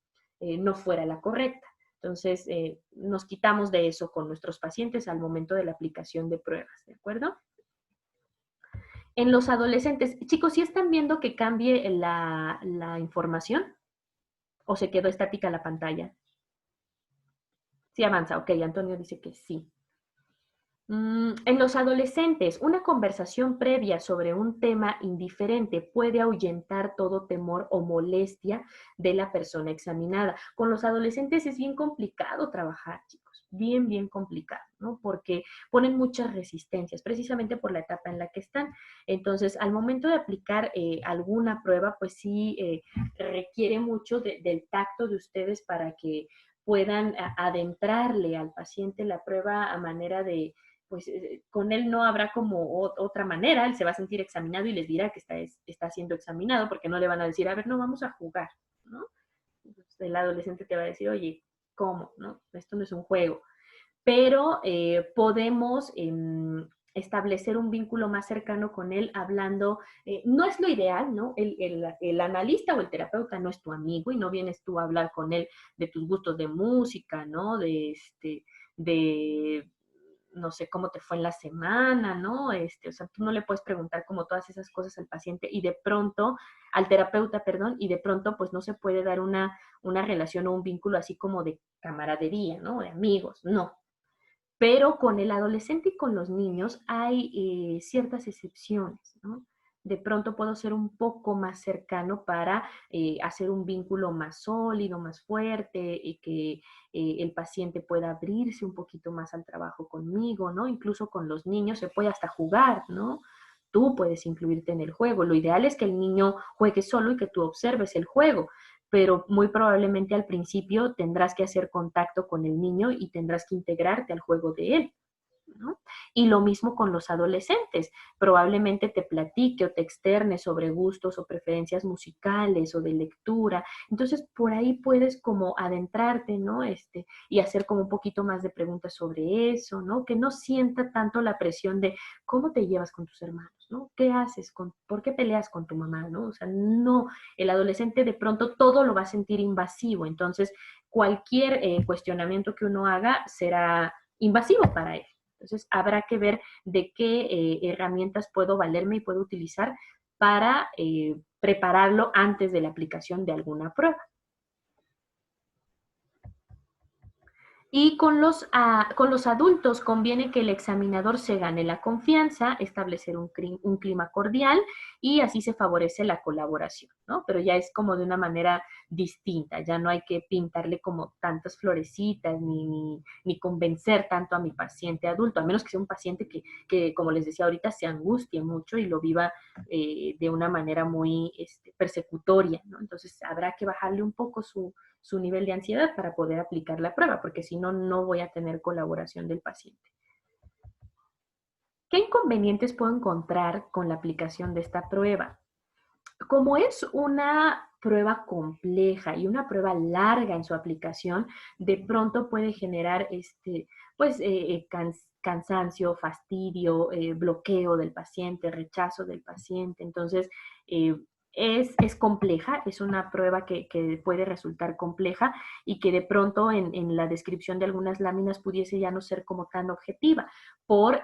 S1: no fuera la correcta. Entonces, nos quitamos de eso con nuestros pacientes al momento de la aplicación de pruebas, ¿de acuerdo? En los adolescentes, chicos, ¿sí están viendo que cambie la información? ¿O se quedó estática la pantalla? Sí avanza, ok, Antonio dice que sí. En los adolescentes, una conversación previa sobre un tema indiferente puede ahuyentar todo temor o molestia de la persona examinada. Con los adolescentes es bien complicado trabajar, chicos, bien complicado, ¿no? Porque ponen muchas resistencias, precisamente por la etapa en la que están. Entonces, al momento de aplicar alguna prueba, pues sí requiere mucho del tacto de ustedes para que puedan adentrarle al paciente la prueba a manera de pues con él no habrá como otra manera, él se va a sentir examinado y les dirá que está siendo examinado, porque no le van a decir, a ver, no, vamos a jugar, ¿no? Entonces, el adolescente te va a decir, oye, ¿cómo? ¿No? Esto no es un juego. Pero podemos establecer un vínculo más cercano con él hablando, no es lo ideal, ¿no? El analista o el terapeuta no es tu amigo y no vienes tú a hablar con él de tus gustos de música, ¿no? De no sé cómo te fue en la semana, ¿no? O sea, tú no le puedes preguntar como todas esas cosas al paciente y de pronto, al terapeuta, perdón, y de pronto pues no se puede dar una relación o un vínculo así como de camaradería, ¿no? De amigos, no. Pero con el adolescente y con los niños hay ciertas excepciones, ¿no? De pronto puedo ser un poco más cercano para hacer un vínculo más sólido, más fuerte, y que el paciente pueda abrirse un poquito más al trabajo conmigo, ¿no? Incluso con los niños se puede hasta jugar, ¿no? Tú puedes incluirte en el juego. Lo ideal es que el niño juegue solo y que tú observes el juego, pero muy probablemente al principio tendrás que hacer contacto con el niño y tendrás que integrarte al juego de él, ¿no? Y lo mismo con los adolescentes. Probablemente te platique o te externe sobre gustos o preferencias musicales o de lectura. Entonces, por ahí puedes como adentrarte, ¿no? Y hacer como un poquito más de preguntas sobre eso, ¿no? Que no sienta tanto la presión de cómo te llevas con tus hermanos, ¿no? ¿Qué haces? ¿Por qué peleas con tu mamá, ¿no? O sea, no, el adolescente de pronto todo lo va a sentir invasivo. Entonces, cualquier cuestionamiento que uno haga será invasivo para él. Entonces, habrá que ver de qué herramientas puedo valerme y puedo utilizar para prepararlo antes de la aplicación de alguna prueba. Y con los adultos conviene que el examinador se gane la confianza, establecer un clima cordial y así se favorece la colaboración, ¿no? Pero ya es como de una manera distinta, ya no hay que pintarle como tantas florecitas ni convencer tanto a mi paciente adulto, a menos que sea un paciente que como les decía ahorita, se angustie mucho y lo viva de una manera muy persecutoria, ¿no? Entonces habrá que bajarle un poco su nivel de ansiedad para poder aplicar la prueba, porque si no, no voy a tener colaboración del paciente. ¿Qué inconvenientes puedo encontrar con la aplicación de esta prueba? Como es una prueba compleja y una prueba larga en su aplicación, de pronto puede generar cansancio, fastidio, bloqueo del paciente, rechazo del paciente. Entonces, es compleja, es una prueba que puede resultar compleja y que de pronto en la descripción de algunas láminas pudiese ya no ser como tan objetiva por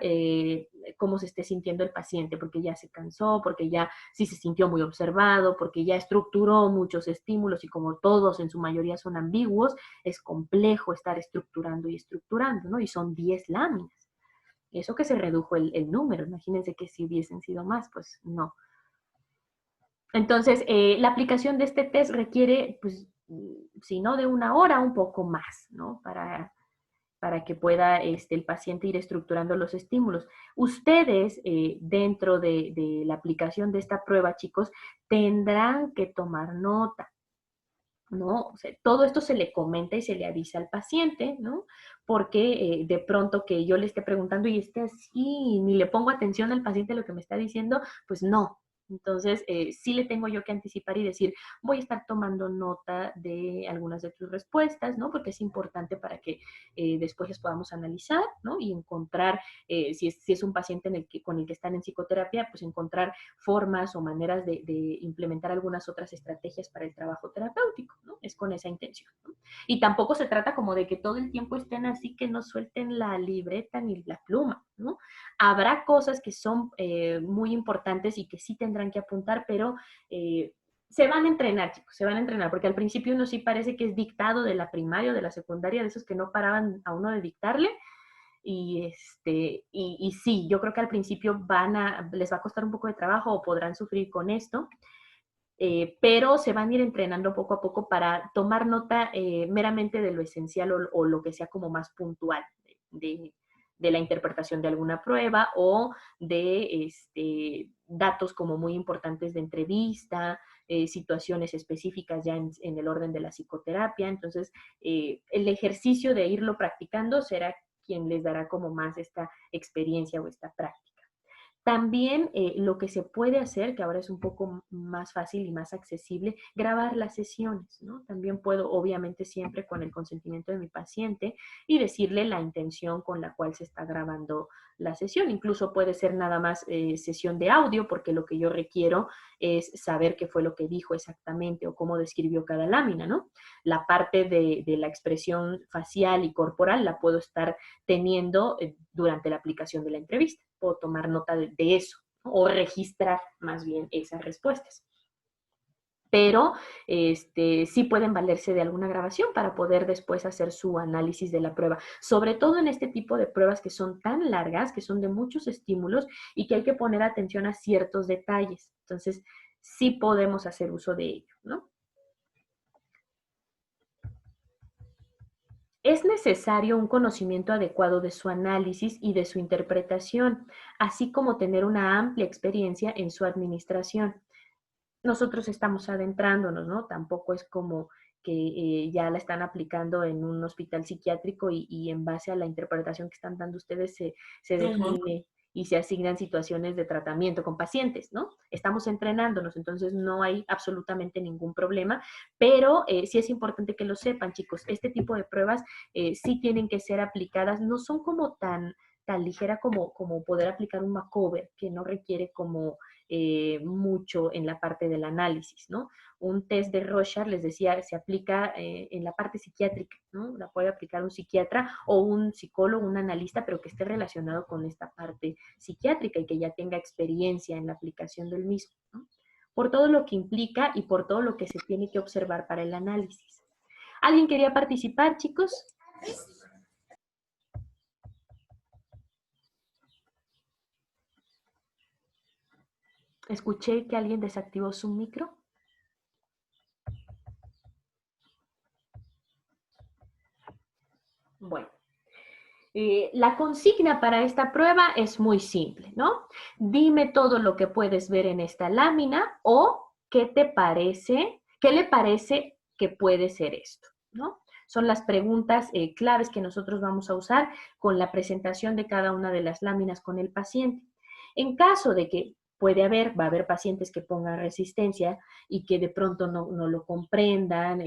S1: cómo se esté sintiendo el paciente, porque ya se cansó, porque ya sí se sintió muy observado, porque ya estructuró muchos estímulos y como todos en su mayoría son ambiguos, es complejo estar estructurando y estructurando, ¿no? Y son 10 láminas. Eso que se redujo el número, imagínense que si hubiesen sido más, pues no. Entonces, la aplicación de este test requiere, pues, si no de 1 hora, un poco más, ¿no? Para que pueda el paciente ir estructurando los estímulos. Ustedes, dentro de la aplicación de esta prueba, chicos, tendrán que tomar nota, ¿no? O sea, todo esto se le comenta y se le avisa al paciente, ¿no? Porque de pronto que yo le esté preguntando y esté así, ni le pongo atención al paciente a lo que me está diciendo, pues no. Entonces, sí le tengo yo que anticipar y decir, voy a estar tomando nota de algunas de tus respuestas, ¿no? Porque es importante para que después las podamos analizar, ¿no? Y encontrar, si es un paciente con el que están en psicoterapia, pues encontrar formas o maneras de implementar algunas otras estrategias para el trabajo terapéutico, ¿no? Es con esa intención, ¿no? Y tampoco se trata como de que todo el tiempo estén así, que no suelten la libreta ni la pluma, ¿no? Habrá cosas que son muy importantes y que sí tendrán que apuntar, pero se van a entrenar, chicos, se van a entrenar, porque al principio uno sí parece que es dictado de la primaria o de la secundaria, de esos que no paraban a uno de dictarle, y sí, yo creo que al principio les va a costar un poco de trabajo o podrán sufrir con esto, pero se van a ir entrenando poco a poco para tomar nota meramente de lo esencial o lo que sea como más puntual de la interpretación de alguna prueba o de datos como muy importantes de entrevista, situaciones específicas ya en el orden de la psicoterapia. Entonces, el ejercicio de irlo practicando será quien les dará como más esta experiencia o esta práctica. También lo que se puede hacer, que ahora es un poco más fácil y más accesible, grabar las sesiones, ¿no? También puedo, obviamente, siempre con el consentimiento de mi paciente y decirle la intención con la cual se está grabando la sesión. Incluso puede ser nada más sesión de audio, porque lo que yo requiero es saber qué fue lo que dijo exactamente o cómo describió cada lámina, ¿no? La parte de la expresión facial y corporal la puedo estar teniendo durante la aplicación de la entrevista. Puedo tomar nota de eso, ¿no? O registrar más bien esas respuestas. Pero sí pueden valerse de alguna grabación para poder después hacer su análisis de la prueba. Sobre todo en este tipo de pruebas que son tan largas, que son de muchos estímulos y que hay que poner atención a ciertos detalles. Entonces, sí podemos hacer uso de ello, ¿no? Es necesario un conocimiento adecuado de su análisis y de su interpretación, así como tener una amplia experiencia en su administración. Nosotros estamos adentrándonos, ¿no? Tampoco es como que ya la están aplicando en un hospital psiquiátrico y en base a la interpretación que están dando ustedes se define y se asignan situaciones de tratamiento con pacientes, ¿no? Estamos entrenándonos, entonces no hay absolutamente ningún problema, pero sí es importante que lo sepan, chicos. Este tipo de pruebas sí tienen que ser aplicadas, no son como tan ligera como poder aplicar un MACOVER, que no requiere como mucho en la parte del análisis, ¿no? Un test de Rorschach, les decía, se aplica en la parte psiquiátrica, ¿no? La puede aplicar un psiquiatra o un psicólogo, un analista, pero que esté relacionado con esta parte psiquiátrica y que ya tenga experiencia en la aplicación del mismo, ¿no? Por todo lo que implica y por todo lo que se tiene que observar para el análisis. ¿Alguien quería participar, chicos? Escuché que alguien desactivó su micro. Bueno, la consigna para esta prueba es muy simple, ¿no? Dime todo lo que puedes ver en esta lámina o qué te parece, qué le parece que puede ser esto, ¿no? Son las preguntas claves que nosotros vamos a usar con la presentación de cada una de las láminas con el paciente. En caso de que va a haber pacientes que pongan resistencia y que de pronto no lo comprendan,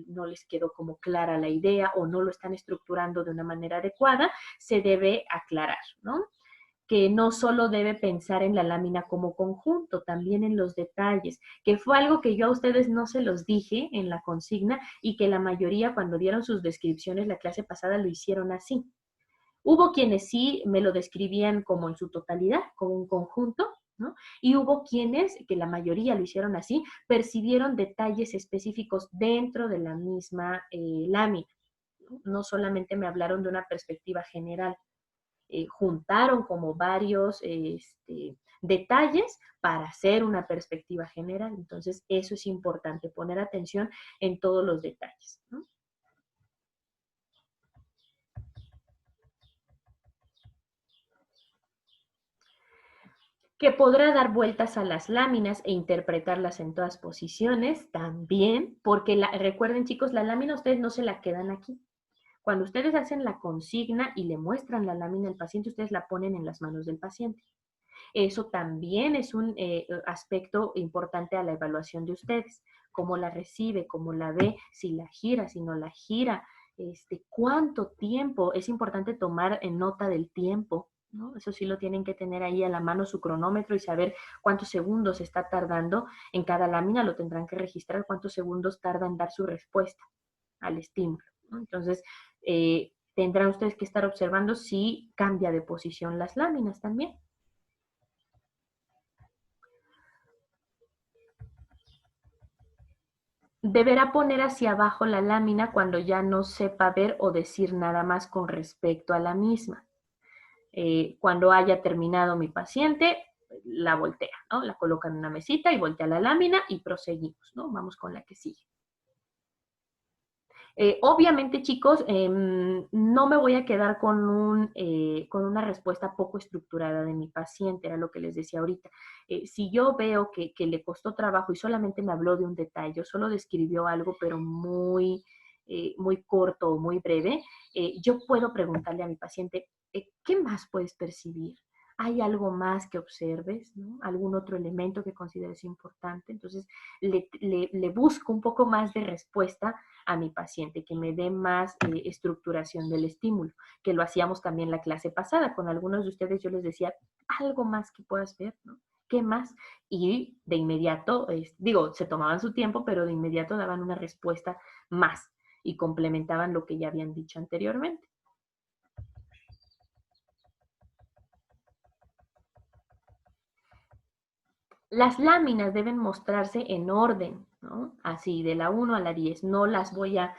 S1: no les quedó como clara la idea o no lo están estructurando de una manera adecuada, se debe aclarar, ¿no? Que no solo debe pensar en la lámina como conjunto, también en los detalles, que fue algo que yo a ustedes no se los dije en la consigna y que la mayoría cuando dieron sus descripciones la clase pasada lo hicieron así. Hubo quienes sí me lo describían como en su totalidad, como un conjunto, ¿no? Y hubo quienes, que la mayoría lo hicieron así, percibieron detalles específicos dentro de la misma lámina, ¿no? No solamente me hablaron de una perspectiva general. Juntaron como varios detalles para hacer una perspectiva general. Entonces, eso es importante, poner atención en todos los detalles, ¿no? Que podrá dar vueltas a las láminas e interpretarlas en todas posiciones, también, porque recuerden chicos, la lámina ustedes no se la quedan aquí. Cuando ustedes hacen la consigna y le muestran la lámina al paciente, ustedes la ponen en las manos del paciente. Eso también es un aspecto importante a la evaluación de ustedes. Cómo la recibe, cómo la ve, si la gira, si no la gira, cuánto tiempo. Es importante tomar nota del tiempo, ¿no? Eso sí lo tienen que tener ahí a la mano su cronómetro y saber cuántos segundos está tardando en cada lámina. Lo tendrán que registrar cuántos segundos tarda en dar su respuesta al estímulo, ¿no? Entonces, tendrán ustedes que estar observando si cambia de posición las láminas también. Deberá poner hacia abajo la lámina cuando ya no sepa ver o decir nada más con respecto a la misma. Cuando haya terminado mi paciente, la voltea, ¿no? La coloca en una mesita y voltea la lámina y proseguimos, ¿no? Vamos con la que sigue. Obviamente, chicos, no me voy a quedar con una respuesta poco estructurada de mi paciente, era lo que les decía ahorita. Si yo veo que le costó trabajo y solamente me habló de un detalle, o solo describió algo, pero muy corto o muy breve, yo puedo preguntarle a mi paciente, ¿qué más puedes percibir? ¿Hay algo más que observes, ¿no? ¿Algún otro elemento que consideres importante? Entonces, le busco un poco más de respuesta a mi paciente, que me dé más estructuración del estímulo, que lo hacíamos también la clase pasada. Con algunos de ustedes yo les decía, algo más que puedas ver, ¿no? ¿Qué más? Y de inmediato, se tomaban su tiempo, pero de inmediato daban una respuesta más y complementaban lo que ya habían dicho anteriormente. Las láminas deben mostrarse en orden, ¿no? Así, de la 1 a la 10. No las voy a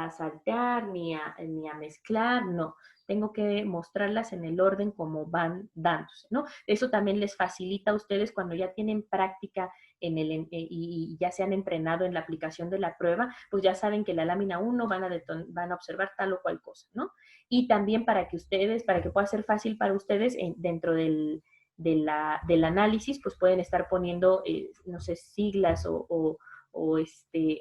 S1: saltear ni a mezclar, no. Tengo que mostrarlas en el orden como van dándose, ¿no? Eso también les facilita a ustedes cuando ya tienen práctica y ya se han entrenado en la aplicación de la prueba, pues ya saben que la lámina 1 van a observar tal o cual cosa, ¿no? Y también para que pueda ser fácil para ustedes dentro del análisis, pues pueden estar poniendo, no sé, siglas o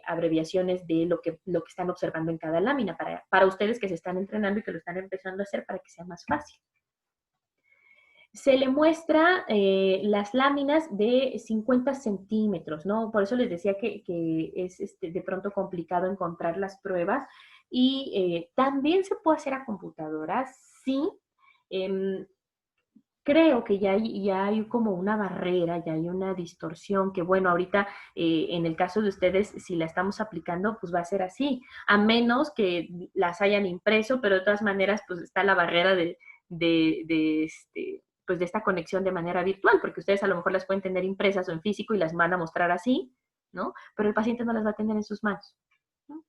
S1: abreviaciones de lo que están observando en cada lámina para ustedes que se están entrenando y que lo están empezando a hacer para que sea más fácil. Se le muestra las láminas de 50 centímetros, ¿no? Por eso les decía que es de pronto complicado encontrar las pruebas y también se puede hacer a computadora, sí. Creo que ya hay como una barrera, ya hay una distorsión, que bueno, ahorita en el caso de ustedes, si la estamos aplicando, pues va a ser así, a menos que las hayan impreso, pero de todas maneras, pues está la barrera pues de esta conexión de manera virtual, porque ustedes a lo mejor las pueden tener impresas o en físico y las van a mostrar así, ¿no? Pero el paciente no las va a tener en sus manos, ¿no?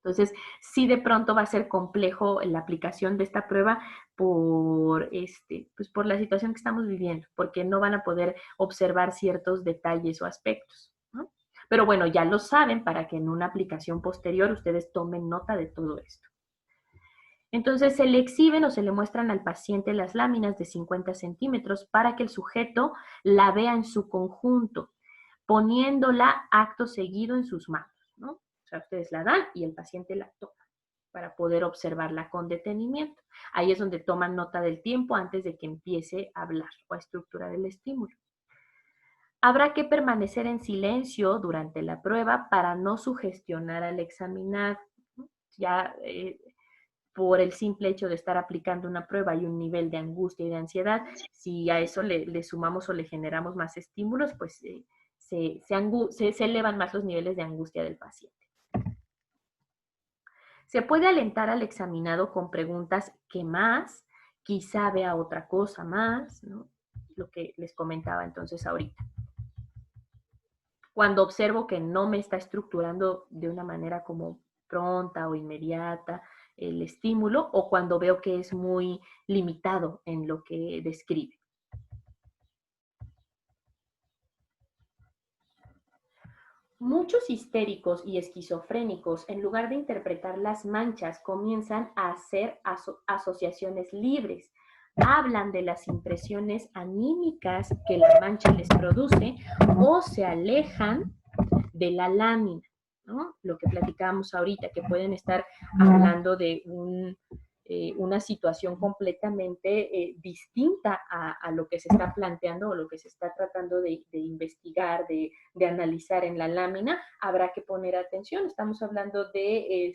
S1: Entonces, sí de pronto va a ser complejo la aplicación de esta prueba por la situación que estamos viviendo, porque no van a poder observar ciertos detalles o aspectos, ¿no? Pero bueno, ya lo saben para que en una aplicación posterior ustedes tomen nota de todo esto. Entonces, se le exhiben o se le muestran al paciente las láminas de 50 centímetros para que el sujeto la vea en su conjunto, poniéndola acto seguido en sus manos, ¿no? O sea, ustedes la dan y el paciente la toma para poder observarla con detenimiento. Ahí es donde toman nota del tiempo antes de que empiece a hablar o a estructurar el estímulo. Habrá que permanecer en silencio durante la prueba para no sugestionar al examinado. Ya por el simple hecho de estar aplicando una prueba hay un nivel de angustia y de ansiedad. Si a eso le sumamos o le generamos más estímulos, pues se elevan más los niveles de angustia del paciente. Se puede alentar al examinado con preguntas ¿qué más? Quizá vea otra cosa más, ¿no? Lo que les comentaba entonces ahorita. Cuando observo que no me está estructurando de una manera como pronta o inmediata el estímulo, o cuando veo que es muy limitado en lo que describe. Muchos histéricos y esquizofrénicos, en lugar de interpretar las manchas, comienzan a hacer asociaciones libres. Hablan de las impresiones anímicas que la mancha les produce o se alejan de la lámina, ¿no? Lo que platicábamos ahorita, que pueden estar hablando de una situación completamente distinta a lo que se está planteando o lo que se está tratando de investigar, de analizar en la lámina. Habrá que poner atención. Estamos hablando de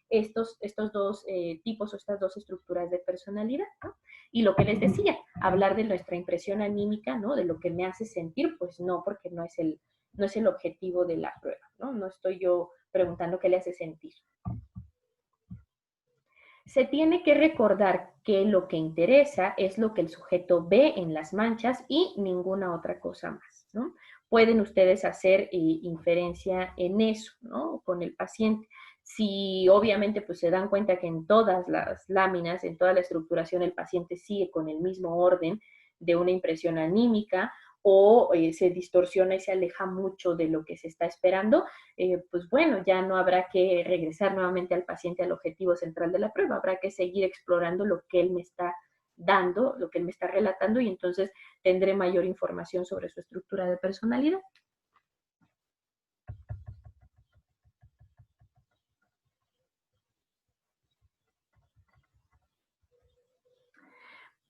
S1: estos dos tipos o estas dos estructuras de personalidad, ¿no? Y lo que les decía, hablar de nuestra impresión anímica, ¿no? De lo que me hace sentir, pues no, porque no es el objetivo de la prueba, ¿no? No estoy yo preguntando qué le hace sentir. Se tiene que recordar que lo que interesa es lo que el sujeto ve en las manchas y ninguna otra cosa más, ¿no? Pueden ustedes hacer inferencia en eso, ¿no? Con el paciente. Si obviamente pues se dan cuenta que en todas las láminas, en toda la estructuración, el paciente sigue con el mismo orden de una impresión anímica, o se distorsiona y se aleja mucho de lo que se está esperando, pues bueno, ya no habrá que regresar nuevamente al paciente al objetivo central de la prueba, habrá que seguir explorando lo que él me está dando, lo que él me está relatando, y entonces tendré mayor información sobre su estructura de personalidad.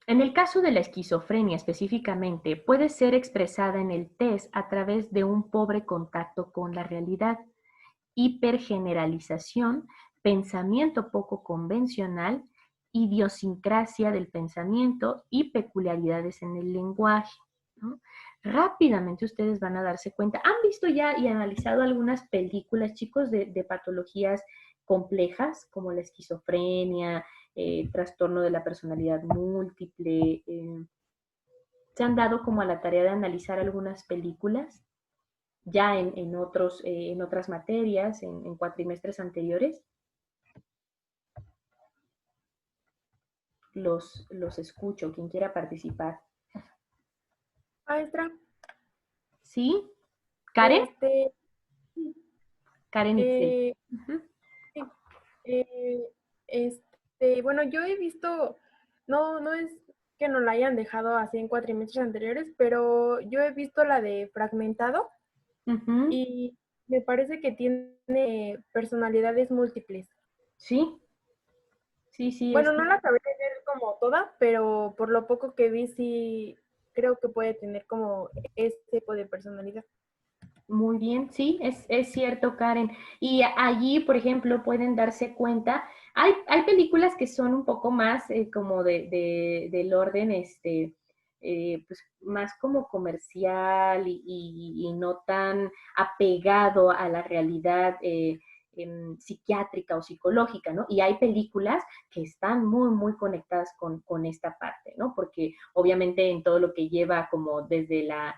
S1: En el caso de la esquizofrenia específicamente, puede ser expresada en el test a través de un pobre contacto con la realidad, hipergeneralización, pensamiento poco convencional, idiosincrasia del pensamiento y peculiaridades en el lenguaje, ¿no? Rápidamente ustedes van a darse cuenta. ¿Han visto ya y analizado algunas películas, chicos, de patologías complejas como la esquizofrenia, trastorno de la personalidad múltiple? ¿Se han dado como a la tarea de analizar algunas películas ya en otras materias, en cuatrimestres anteriores? Los escucho, quien quiera participar.
S11: Maestra.
S1: ¿Sí? ¿Karen? Karen
S11: sí,
S1: Itzel.
S11: Bueno, yo he visto, no es que nos la hayan dejado así en cuatrimestres anteriores, pero yo he visto la de Fragmentado y me parece que tiene personalidades múltiples.
S1: Sí. Sí.
S11: Bueno, no la acabé de ver como toda, pero por lo poco que vi sí creo que puede tener como ese tipo de personalidad.
S1: Muy bien, sí, es cierto, Karen. Y allí, por ejemplo, pueden darse cuenta, hay películas que son un poco más como del orden, pues más como comercial y no tan apegado a la realidad psiquiátrica o psicológica, ¿no? Y hay películas que están muy, muy conectadas con esta parte, ¿no? Porque obviamente en todo lo que lleva como desde la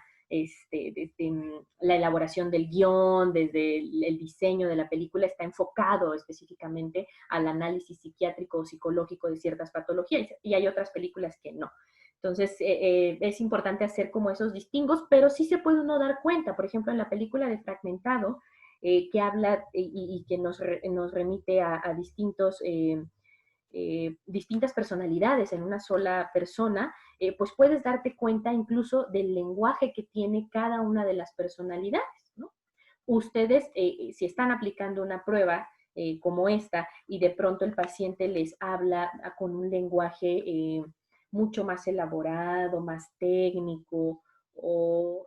S1: elaboración del guión, desde el diseño de la película, está enfocado específicamente al análisis psiquiátrico o psicológico de ciertas patologías, y hay otras películas que no. Entonces, es importante hacer como esos distingos, pero sí se puede uno dar cuenta, por ejemplo, en la película de Fragmentado, que habla y que nos remite a distintas personalidades en una sola persona, pues puedes darte cuenta incluso del lenguaje que tiene cada una de las personalidades, ¿no? Ustedes, si están aplicando una prueba como esta y de pronto el paciente les habla con un lenguaje mucho más elaborado, más técnico, o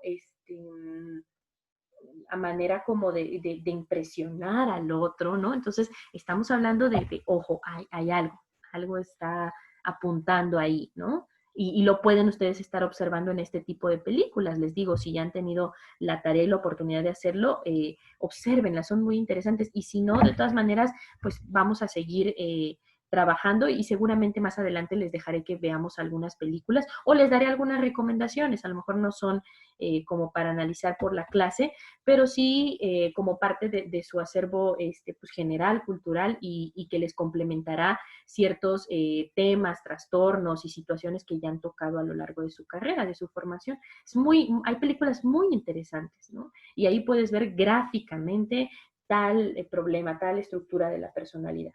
S1: a manera como de impresionar al otro, ¿no? Entonces, estamos hablando ojo, hay algo está apuntando ahí, ¿no? Y lo pueden ustedes estar observando en este tipo de películas. Les digo, si ya han tenido la tarea y la oportunidad de hacerlo, obsérvenlas, son muy interesantes. Y si no, de todas maneras, pues vamos a seguir trabajando y seguramente más adelante les dejaré que veamos algunas películas o les daré algunas recomendaciones. A lo mejor no son como para analizar por la clase, pero sí como parte de su acervo pues general, cultural y que les complementará ciertos temas, trastornos y situaciones que ya han tocado a lo largo de su carrera, de su formación. Hay películas muy interesantes, ¿no? Y ahí puedes ver gráficamente tal problema, tal estructura de la personalidad.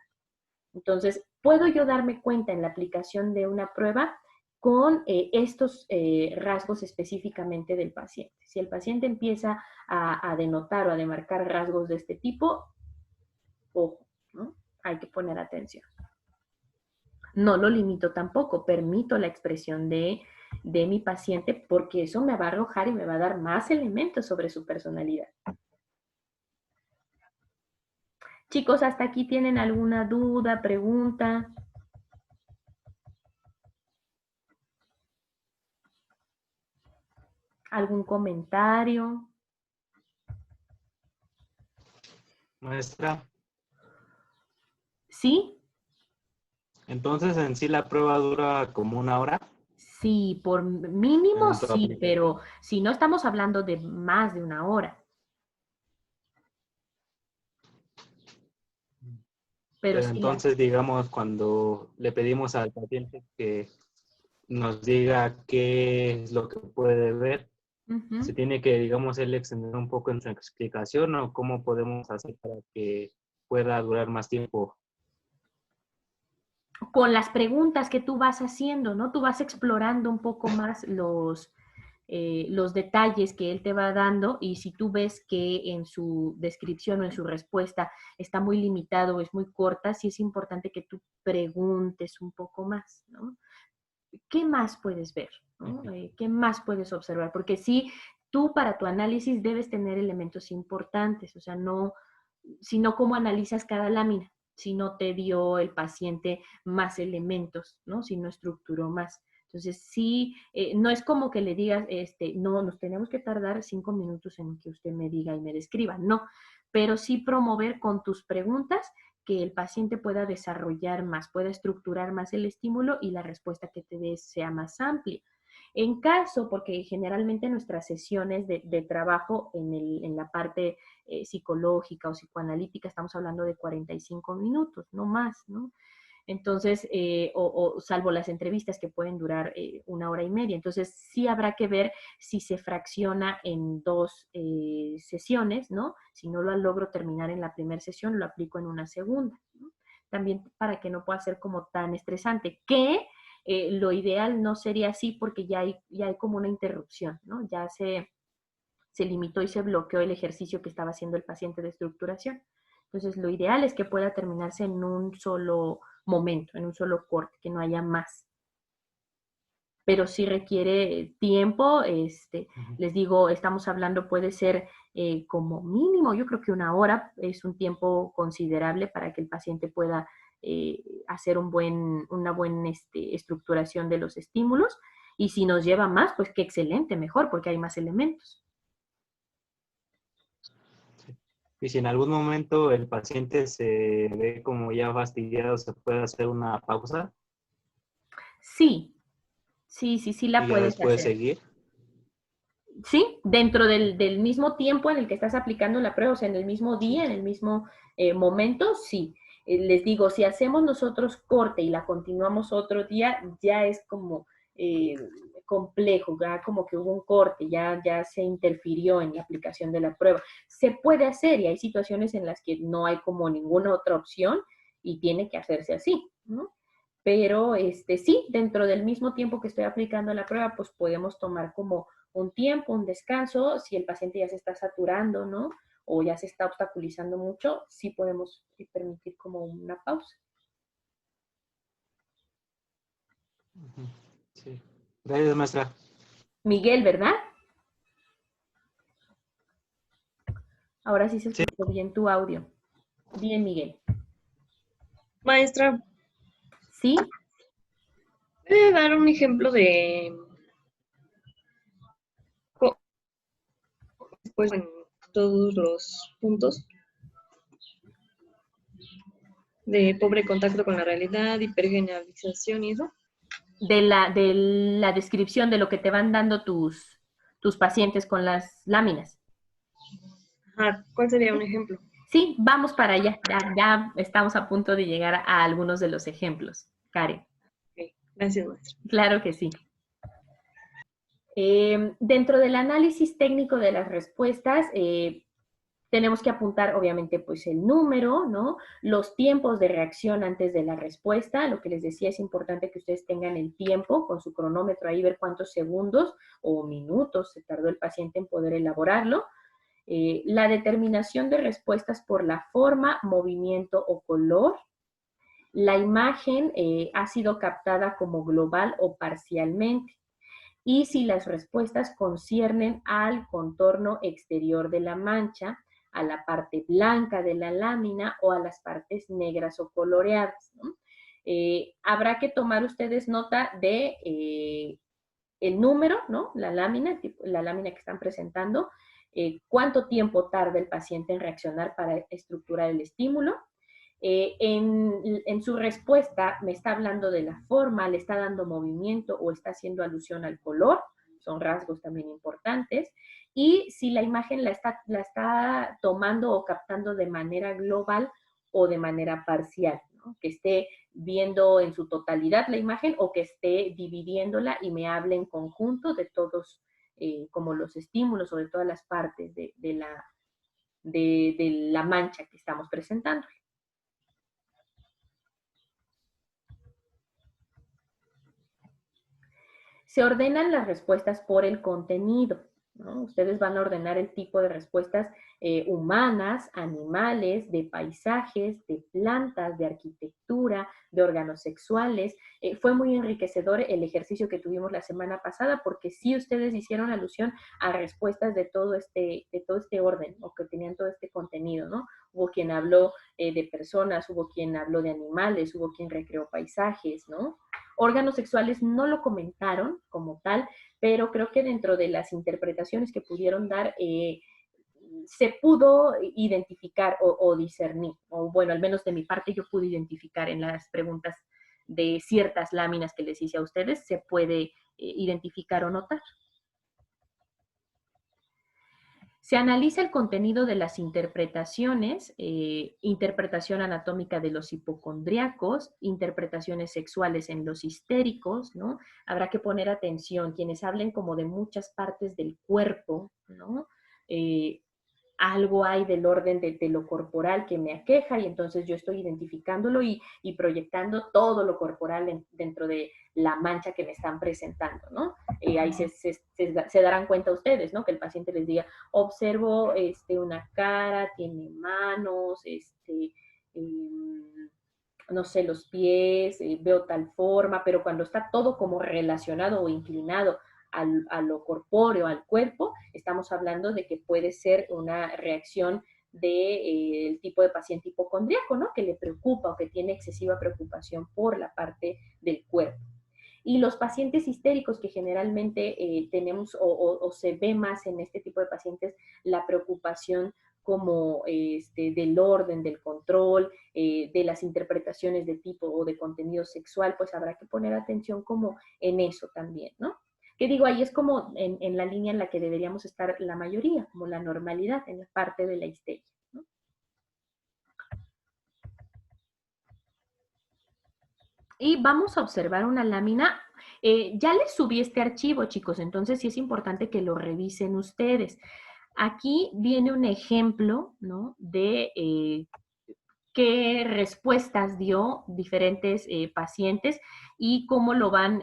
S1: Entonces, ¿puedo yo darme cuenta en la aplicación de una prueba con estos rasgos específicamente del paciente? Si el paciente empieza a denotar o a demarcar rasgos de este tipo, ojo, ¿no? Hay que poner atención. No lo limito tampoco, permito la expresión de mi paciente porque eso me va a arrojar y me va a dar más elementos sobre su personalidad. Chicos, ¿hasta aquí tienen alguna duda, pregunta? ¿Algún comentario?
S6: Maestra,
S1: ¿Sí?
S6: entonces en sí la prueba dura como 1 hora
S1: Sí, por mínimo
S6: en tu
S1: sí,
S6: aplicación.
S1: pero si no estamos hablando de más de 1 hora. Pero
S6: Pero
S1: sí,
S6: entonces, digamos, cuando le pedimos al paciente que nos diga qué es lo que puede ver, se tiene que, digamos, él extender un poco en su explicación o cómo podemos hacer para que pueda durar más tiempo.
S1: con las preguntas que tú vas haciendo, ¿no? Tú vas explorando un poco más los detalles que él te va dando y si tú ves que en su descripción o en su respuesta está muy limitado o es muy corta, sí es importante que tú preguntes un poco más, ¿no? ¿Qué más puedes ver? ¿No? ¿Qué más puedes observar? Porque sí, tú para tu análisis debes tener elementos importantes, o sea, no, sino cómo analizas cada lámina, si no te dio el paciente más elementos, ¿no? Si no estructuró más. Entonces, sí, no es como que le digas, no, nos tenemos que tardar 5 minutos en que usted me diga y me describa, no, pero sí promover con tus preguntas que el paciente pueda desarrollar más, pueda estructurar más el estímulo y la respuesta que te des sea más amplia. En caso, porque generalmente nuestras sesiones de trabajo en la parte psicológica o psicoanalítica estamos hablando de 45 minutos, no más, ¿no? Entonces, salvo las entrevistas que pueden durar 1 hora y media. Entonces, sí habrá que ver si se fracciona en 2 sesiones, ¿no? Si no lo logro terminar en la primera sesión, lo aplico en una segunda, ¿no? También para que no pueda ser como tan estresante, que lo ideal no sería así porque ya hay como una interrupción, ¿no? Ya se limitó y se bloqueó el ejercicio que estaba haciendo el paciente de estructuración. Entonces, lo ideal es que pueda terminarse en un solo momento, en un solo corte, que no haya más. Pero sí requiere tiempo, les digo, estamos hablando, puede ser como mínimo, yo creo que 1 hora es un tiempo considerable para que el paciente pueda hacer una buena estructuración de los estímulos. Y si nos lleva más, pues qué excelente, mejor, porque hay más elementos.
S6: Y si en algún momento el paciente se ve como ya fastidiado, ¿se puede hacer una pausa?
S1: Sí, sí la
S6: Y ya
S1: puedes
S6: después
S1: hacer.
S6: seguir.
S1: Sí, dentro del mismo tiempo en el que estás aplicando la prueba, o sea, en el mismo día, en el mismo momento, sí. Les digo, si hacemos nosotros corte y la continuamos otro día, ya es como complejo, ya como que hubo un corte, ya se interfirió en la aplicación de la prueba. Se puede hacer y hay situaciones en las que no hay como ninguna otra opción y tiene que hacerse así, ¿no? Pero sí, dentro del mismo tiempo que estoy aplicando la prueba, pues podemos tomar como un tiempo, un descanso, si el paciente ya se está saturando, ¿no? O ya se está obstaculizando mucho, sí podemos permitir como una pausa.
S6: Sí. Gracias, maestra.
S1: Miguel, ¿verdad? Ahora sí se escuchó bien tu audio. Bien, Miguel.
S3: Maestra,
S1: ¿Sí?
S3: ¿puede dar un ejemplo de pues en todos los puntos de pobre contacto con la realidad, hipergeneralización y eso?
S1: De la descripción de lo que te van dando tus pacientes con las láminas.
S3: Ajá, ¿cuál sería un ejemplo?
S1: Sí, vamos para allá. Ya estamos a punto de llegar a algunos de los ejemplos. Karen.
S3: Okay, gracias, maestra.
S1: Claro que sí. Dentro del análisis técnico de las respuestas, tenemos que apuntar, obviamente, pues el número, ¿no? Los tiempos de reacción antes de la respuesta. Lo que les decía, es importante que ustedes tengan el tiempo con su cronómetro ahí, ver cuántos segundos o minutos se tardó el paciente en poder elaborarlo. La determinación de respuestas por la forma, movimiento o color. La imagen ha sido captada como global o parcialmente. Y si las respuestas conciernen al contorno exterior de la mancha, a la parte blanca de la lámina o a las partes negras o coloreadas, ¿no? Habrá que tomar ustedes nota de el número, ¿no? La lámina que están presentando, cuánto tiempo tarda el paciente en reaccionar para estructurar el estímulo. En su respuesta me está hablando de la forma, le está dando movimiento o está haciendo alusión al color, son rasgos también importantes, y si la imagen la está tomando o captando de manera global o de manera parcial, ¿no? Que esté viendo en su totalidad la imagen o que esté dividiéndola y me hable en conjunto de todos como los estímulos o de todas las partes de la mancha que estamos presentando. Se ordenan las respuestas por el contenido, ¿no? Ustedes van a ordenar el tipo de respuestas humanas, animales, de paisajes, de plantas, de arquitectura, de órganos sexuales. Fue muy enriquecedor el ejercicio que tuvimos la semana pasada porque sí ustedes hicieron alusión a respuestas de todo este orden o que tenían todo este contenido, ¿no? Hubo quien habló de personas, hubo quien habló de animales, hubo quien recreó paisajes, ¿no? Órganos sexuales no lo comentaron como tal, pero creo que dentro de las interpretaciones que pudieron dar, se pudo identificar o discernir, o bueno, al menos de mi parte yo pude identificar en las preguntas de ciertas láminas que les hice a ustedes, se puede identificar o notar. Se analiza el contenido de las interpretaciones, interpretación anatómica de los hipocondríacos, interpretaciones sexuales en los histéricos, ¿no? Habrá que poner atención, quienes hablen como de muchas partes del cuerpo, ¿no? Algo hay del orden de lo corporal que me aqueja y entonces yo estoy identificándolo y proyectando todo lo corporal dentro de la mancha que me están presentando, ¿no? Ahí se darán cuenta ustedes, ¿no? Que el paciente les diga, observo una cara, tiene manos, no sé, los pies, veo tal forma, pero cuando está todo como relacionado o inclinado a lo corpóreo, al cuerpo, estamos hablando de que puede ser una reacción del tipo de paciente hipocondríaco, ¿no? Que le preocupa o que tiene excesiva preocupación por la parte del cuerpo. Y los pacientes histéricos que generalmente tenemos o se ve más en este tipo de pacientes la preocupación como del orden, del control, de las interpretaciones de tipo o de contenido sexual, pues habrá que poner atención como en eso también, ¿no? Que digo, ahí es como en la línea en la que deberíamos estar la mayoría, como la normalidad, en la parte de la histeria, ¿no? Y vamos a observar una lámina. Ya les subí este archivo, chicos, entonces sí es importante que lo revisen ustedes. Aquí viene un ejemplo, ¿no? De qué respuestas dio diferentes pacientes y cómo lo van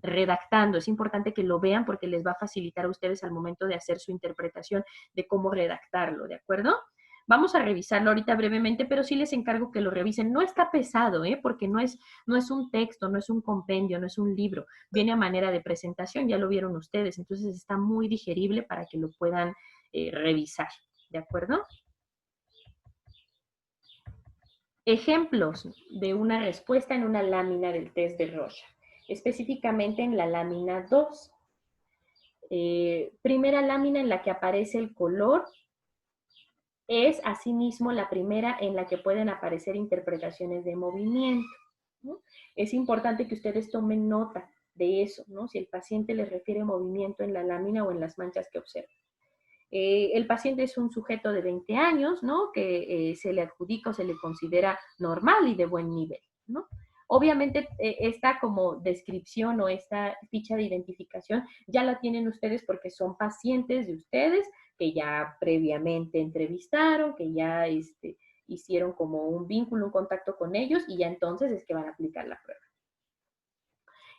S1: redactando. Es importante que lo vean porque les va a facilitar a ustedes al momento de hacer su interpretación de cómo redactarlo, ¿de acuerdo? Vamos a revisarlo ahorita brevemente, pero sí les encargo que lo revisen. No está pesado, porque no es un texto, no es un compendio, no es un libro. Viene a manera de presentación, ya lo vieron ustedes, entonces está muy digerible para que lo puedan revisar. ¿de acuerdo? Ejemplos de una respuesta en una lámina del test de Rorschach, específicamente en la lámina 2. Primera lámina en la que aparece el color es asimismo la primera en la que pueden aparecer interpretaciones de movimiento, ¿no? Es importante que ustedes tomen nota de eso, ¿no? Si el paciente les refiere movimiento en la lámina o en las manchas que observa. El paciente es un sujeto de 20 años, ¿no? Que se le adjudica o se le considera normal y de buen nivel, ¿no? Obviamente, esta como descripción o esta ficha de identificación ya la tienen ustedes porque son pacientes de ustedes que ya previamente entrevistaron, que ya hicieron como un vínculo, un contacto con ellos y ya entonces es que van a aplicar la prueba.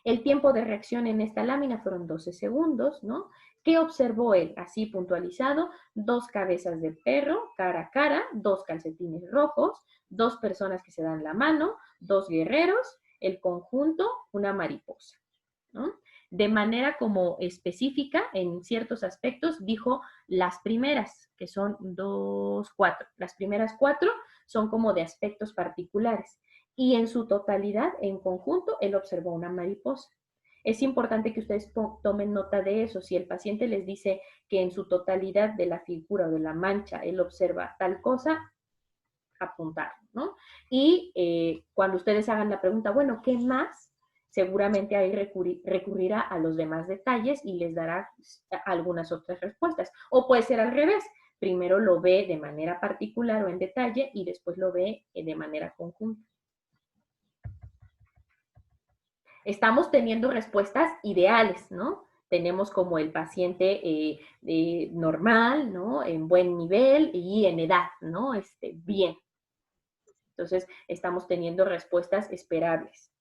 S1: El tiempo de reacción en esta lámina fueron 12 segundos, ¿no? ¿Qué observó él? Así puntualizado, 2 cabezas de perro, cara a cara, 2 calcetines rojos, 2 personas que se dan la mano, 2 guerreros, el conjunto, una mariposa, ¿no? De manera como específica, en ciertos aspectos, dijo las primeras, que son 2, 4. Las primeras 4 son como de aspectos particulares. Y en su totalidad, en conjunto, él observó una mariposa. Es importante que ustedes tomen nota de eso. Si el paciente les dice que en su totalidad de la figura o de la mancha él observa tal cosa, apuntarlo, ¿no? Y cuando ustedes hagan la pregunta, bueno, ¿qué más? Seguramente ahí recurrirá a los demás detalles y les dará algunas otras respuestas. O puede ser al revés. Primero lo ve de manera particular o en detalle y después lo ve de manera conjunta. Estamos teniendo respuestas ideales, ¿no? Tenemos como el paciente normal, ¿no? En buen nivel y en edad, ¿no? Bien. Entonces, estamos teniendo respuestas esperables.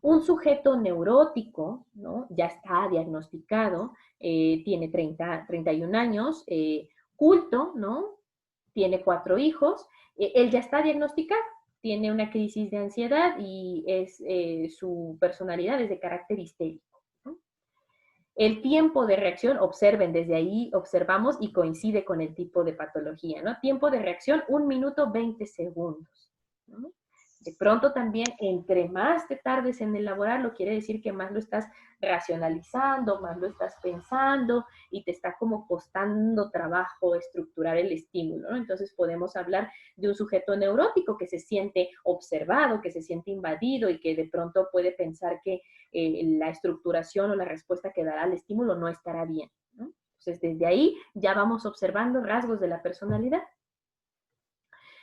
S1: Un sujeto neurótico, ¿no? Ya está diagnosticado, tiene 31 años, culto, ¿no? Tiene 4 hijos, él ya está diagnosticado, tiene una crisis de ansiedad y su personalidad es de carácter histérico, ¿no? El tiempo de reacción, observen, desde ahí observamos y coincide con el tipo de patología, ¿no? Tiempo de reacción, 1 minuto 20 segundos, ¿no? De pronto también, entre más te tardes en elaborarlo, quiere decir que más lo estás racionalizando, más lo estás pensando y te está como costando trabajo estructurar el estímulo, ¿no? Entonces podemos hablar de un sujeto neurótico que se siente observado, que se siente invadido y que de pronto puede pensar que la estructuración o la respuesta que dará al estímulo no estará bien, ¿no? Entonces desde ahí ya vamos observando rasgos de la personalidad.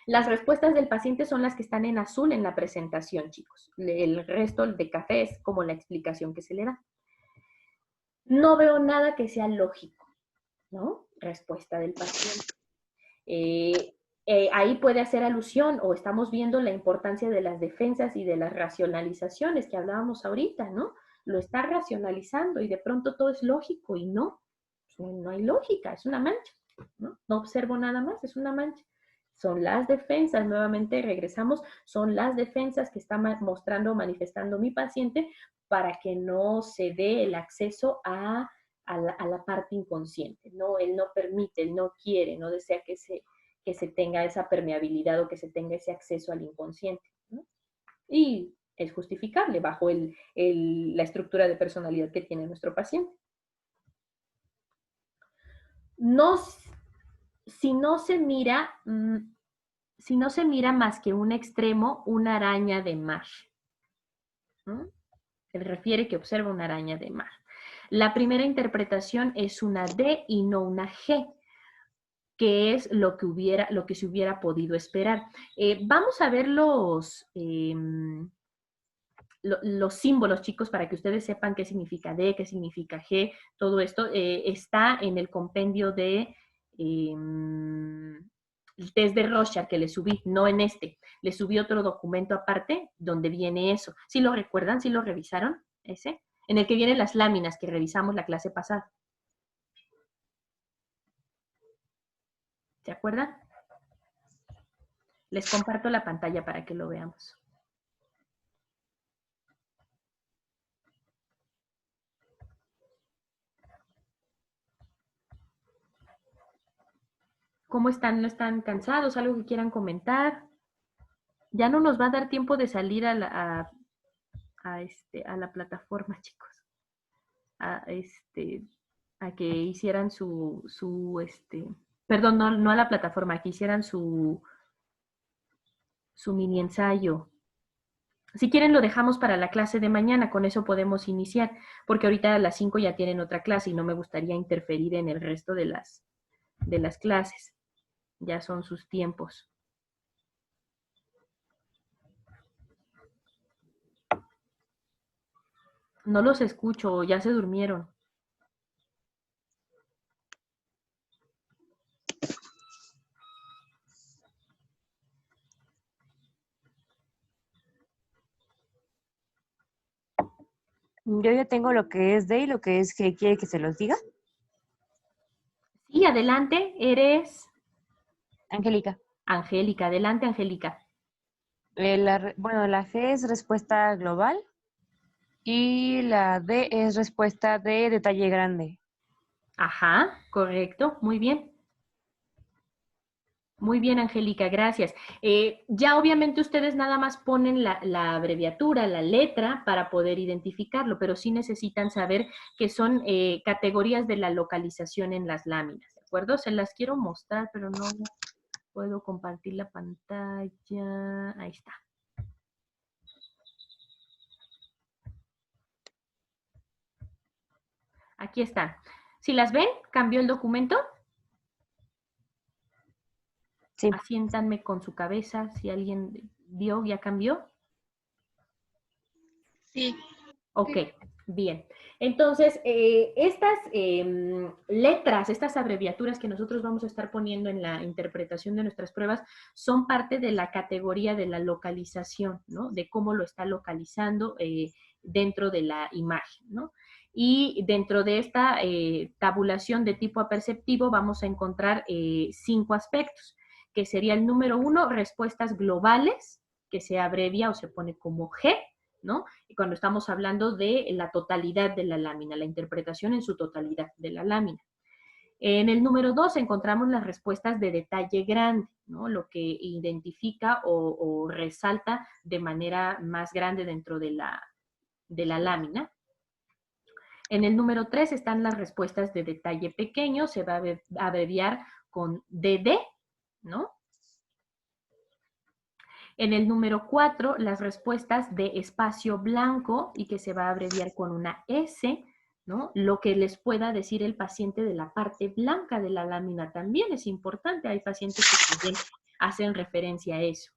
S1: Las respuestas del paciente son las que están en azul en la presentación, chicos. El resto de café es como la explicación que se le da. No veo nada que sea lógico, ¿no? Respuesta del paciente. Ahí puede hacer alusión o estamos viendo la importancia de las defensas y de las racionalizaciones que hablábamos ahorita, ¿no? Lo está racionalizando y de pronto todo es lógico y no hay lógica, es una mancha, ¿no? No observo nada más, es una mancha. Son las defensas, nuevamente regresamos, son las defensas que está mostrando o manifestando mi paciente para que no se dé el acceso a la parte inconsciente, ¿no? Él no permite, él no quiere, no desea que se tenga esa permeabilidad o que se tenga ese acceso al inconsciente, ¿no? Y es justificable bajo la estructura de personalidad que tiene nuestro paciente. Si no se mira más que un extremo, una araña de mar. Se refiere que observa una araña de mar. La primera interpretación es una D y no una G, que es lo que se hubiera podido esperar. Vamos a ver los símbolos, chicos, para que ustedes sepan qué significa D, qué significa G. Todo esto está en el compendio de el test de Rorschach que le subí, no en este. Le subí otro documento aparte donde viene eso. ¿Sí lo recuerdan? ¿Sí lo revisaron? Ese. En el que vienen las láminas que revisamos la clase pasada. ¿Se acuerdan? Les comparto la pantalla para que lo veamos. ¿Cómo están? ¿No están cansados? ¿Algo que quieran comentar? Ya no nos va a dar tiempo de salir a la plataforma, chicos. A, a que hicieran perdón, no a la plataforma, a que hicieran su mini ensayo. Si quieren lo dejamos para la clase de mañana, con eso podemos iniciar, porque ahorita a las 5 ya tienen otra clase y no me gustaría interferir en el resto de las clases. Ya son sus tiempos. No los escucho, ya se durmieron.
S7: Yo ya tengo lo que es D y lo que es G. ¿Quiere que se los diga?
S1: Sí, adelante, eres...
S7: Angélica.
S1: Angélica, adelante, Angélica.
S7: Bueno, la G es respuesta global y la D es respuesta de detalle grande.
S1: Ajá, correcto, muy bien. Muy bien, Angélica, gracias. Ya obviamente ustedes nada más ponen la abreviatura, la letra para poder identificarlo, pero sí necesitan saber que son categorías de la localización en las láminas, ¿de acuerdo? Se las quiero mostrar, pero no puedo compartir la pantalla. Ahí está. Aquí están. Si las ven, ¿cambió el documento?
S7: Sí.
S1: Asiéntanme con su cabeza si alguien vio, ya cambió.
S10: Sí.
S1: Ok, bien. Entonces, estas letras, estas abreviaturas que nosotros vamos a estar poniendo en la interpretación de nuestras pruebas son parte de la categoría de la localización, ¿no? De cómo lo está localizando dentro de la imagen, ¿no? Y dentro de esta tabulación de tipo aperceptivo vamos a encontrar 5 aspectos, que sería el número 1, respuestas globales, que se abrevia o se pone como G, ¿no? Y cuando estamos hablando de la totalidad de la lámina, la interpretación en su totalidad de la lámina. En el número 2 encontramos las respuestas de detalle grande, ¿no? Lo que identifica o resalta de manera más grande dentro de la lámina. En el número 3 están las respuestas de detalle pequeño, se va a abreviar con DD, ¿no? En el número 4, las respuestas de espacio blanco y que se va a abreviar con una S, ¿no? Lo que les pueda decir el paciente de la parte blanca de la lámina también es importante. Hay pacientes que también hacen referencia a eso.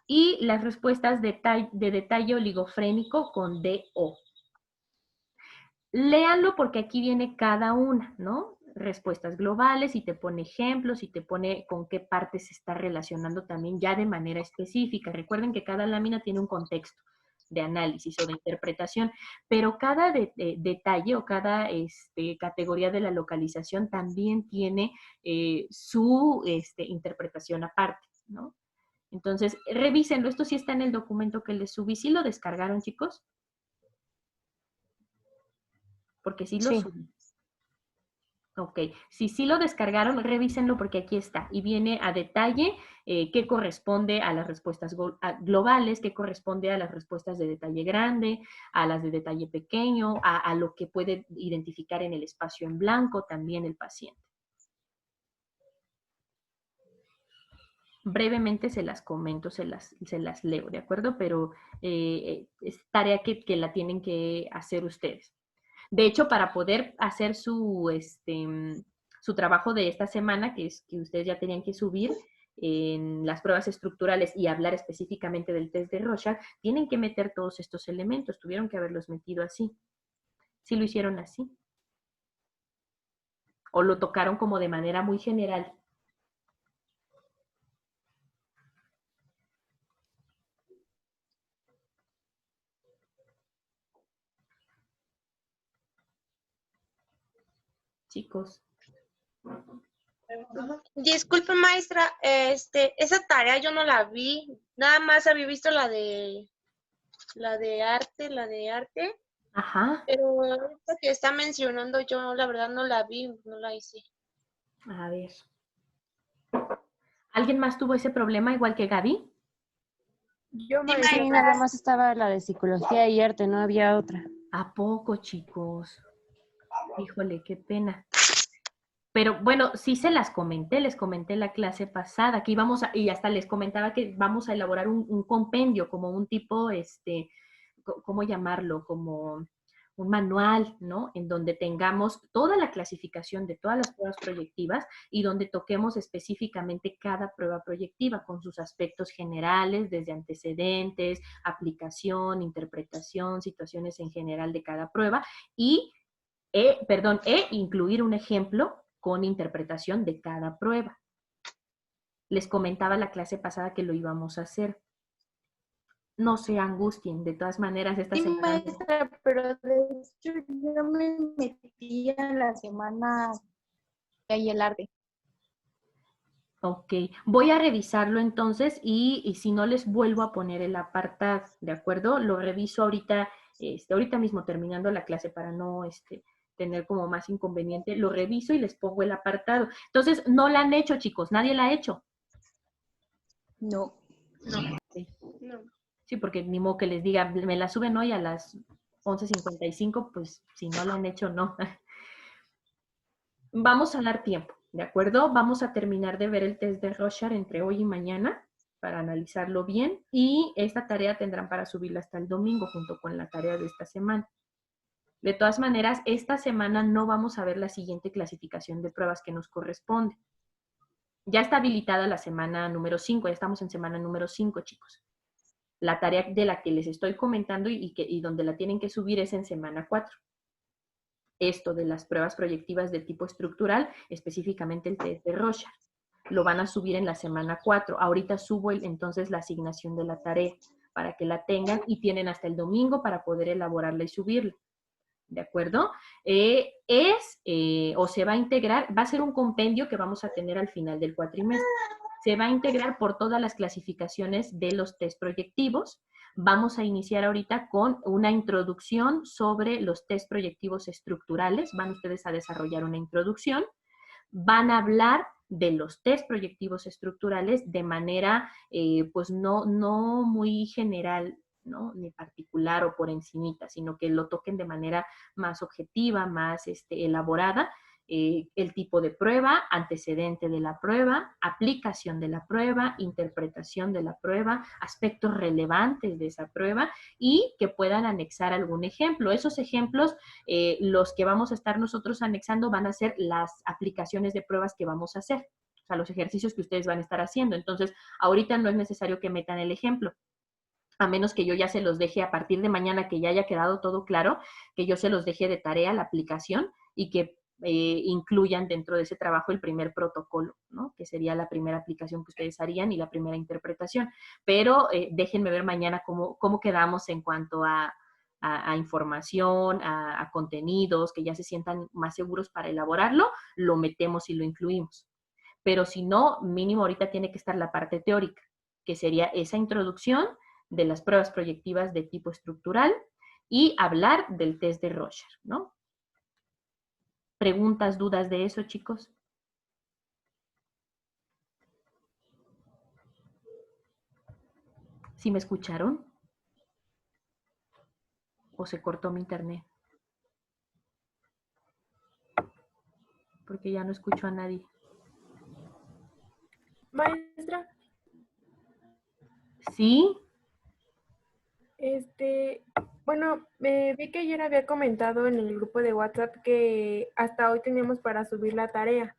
S1: Y las respuestas de detalle oligofrénico con DO. Léanlo porque aquí viene cada una, ¿no? Respuestas globales y te pone ejemplos y te pone con qué parte se está relacionando también ya de manera específica. Recuerden que cada lámina tiene un contexto de análisis o de interpretación, pero cada detalle o cada categoría de la localización también tiene su interpretación aparte, ¿no? Entonces, revísenlo. Esto sí está en el documento que les subí. ¿Sí lo descargaron, chicos? Porque sí lo subí. Ok, si sí lo descargaron, revísenlo porque aquí está. Y viene a detalle qué corresponde a las respuestas globales, qué corresponde a las respuestas de detalle grande, a las de detalle pequeño, a lo que puede identificar en el espacio en blanco también el paciente. Brevemente se las comento, se las leo, ¿de acuerdo? Pero es tarea que la tienen que hacer ustedes. De hecho, para poder hacer su trabajo de esta semana, que ustedes ya tenían que subir en las pruebas estructurales y hablar específicamente del test de Rorschach, tienen que meter todos estos elementos, tuvieron que haberlos metido así. ¿Sí lo hicieron así? ¿O lo tocaron como de manera muy general? Chicos.
S12: Disculpe, maestra, esa tarea yo no la vi, nada más había visto la de arte,
S1: Ajá.
S12: pero esta que está mencionando yo la verdad no la vi, no la hice.
S1: A ver. ¿Alguien más tuvo ese problema igual que Gaby?
S11: Yo,
S7: Sí,
S11: maestra,
S7: nada más estaba la de psicología y arte, no había otra.
S1: ¿A poco, chicos? Híjole, qué pena. Pero bueno, sí se las comenté, les comenté la clase pasada que íbamos a, y hasta les comentaba que vamos a elaborar un compendio, como un tipo, ¿cómo llamarlo? Como un manual, ¿no? En donde tengamos toda la clasificación de todas las pruebas proyectivas y donde toquemos específicamente cada prueba proyectiva con sus aspectos generales, desde antecedentes, aplicación, interpretación, situaciones en general de cada prueba y, e incluir un ejemplo con interpretación de cada prueba. Les comentaba la clase pasada que lo íbamos a hacer. No se angustien, de todas maneras esta
S10: Sí,
S1: semana...
S10: maestra, pero de hecho yo me metí a la semana que hay el arte.
S1: Ok, voy a revisarlo entonces y si no les vuelvo a poner el apartado, ¿de acuerdo? Lo reviso ahorita, ahorita mismo terminando la clase para no tener como más inconveniente, lo reviso y les pongo el apartado. Entonces, no la han hecho, chicos, nadie la ha hecho.
S10: No.
S1: No. Sí. Sí, porque ni modo que les diga, me la suben hoy a las 11:55, pues si no la han hecho, no. Vamos a dar tiempo, ¿de acuerdo? Vamos a terminar de ver el test de Rorschach entre hoy y mañana para analizarlo bien y esta tarea tendrán para subirla hasta el domingo junto con la tarea de esta semana. De todas maneras, esta semana no vamos a ver la siguiente clasificación de pruebas que nos corresponde. Ya está habilitada la semana número 5, ya estamos en semana número 5, chicos. La tarea de la que les estoy comentando y donde la tienen que subir es en semana 4. Esto de las pruebas proyectivas de tipo estructural, específicamente el test de Rorschach. Lo van a subir en la semana 4. Ahorita subo entonces la asignación de la tarea para que la tengan y tienen hasta el domingo para poder elaborarla y subirla. ¿De acuerdo? O se va a integrar, va a ser un compendio que vamos a tener al final del cuatrimestre. Se va a integrar por todas las clasificaciones de los test proyectivos. Vamos a iniciar ahorita con una introducción sobre los test proyectivos estructurales. Van ustedes a desarrollar una introducción. Van a hablar de los test proyectivos estructurales de manera, pues no muy general, ¿no? Ni particular o por encimita, sino que lo toquen de manera más objetiva, más elaborada. El tipo de prueba, antecedente de la prueba, aplicación de la prueba, interpretación de la prueba, aspectos relevantes de esa prueba y que puedan anexar algún ejemplo. Esos ejemplos, los que vamos a estar nosotros anexando van a ser las aplicaciones de pruebas que vamos a hacer, o sea, los ejercicios que ustedes van a estar haciendo. Entonces, ahorita no es necesario que metan el ejemplo, a menos que yo ya se los deje a partir de mañana, que ya haya quedado todo claro, que yo se los deje de tarea la aplicación y que incluyan dentro de ese trabajo el primer protocolo, ¿no? Que sería la primera aplicación que ustedes harían y la primera interpretación. Pero déjenme ver mañana cómo quedamos en cuanto a información, a contenidos, que ya se sientan más seguros para elaborarlo, lo metemos y lo incluimos. Pero si no, mínimo ahorita tiene que estar la parte teórica, que sería esa introducción de las pruebas proyectivas de tipo estructural y hablar del test de Rorschach, ¿no? ¿Preguntas, dudas de eso, chicos? ¿Sí me escucharon? ¿O se cortó mi internet? Porque ya no escucho a nadie.
S11: Maestra.
S1: ¿Sí?
S11: Bueno, vi que ayer había comentado en el grupo de WhatsApp que hasta hoy teníamos para subir la tarea.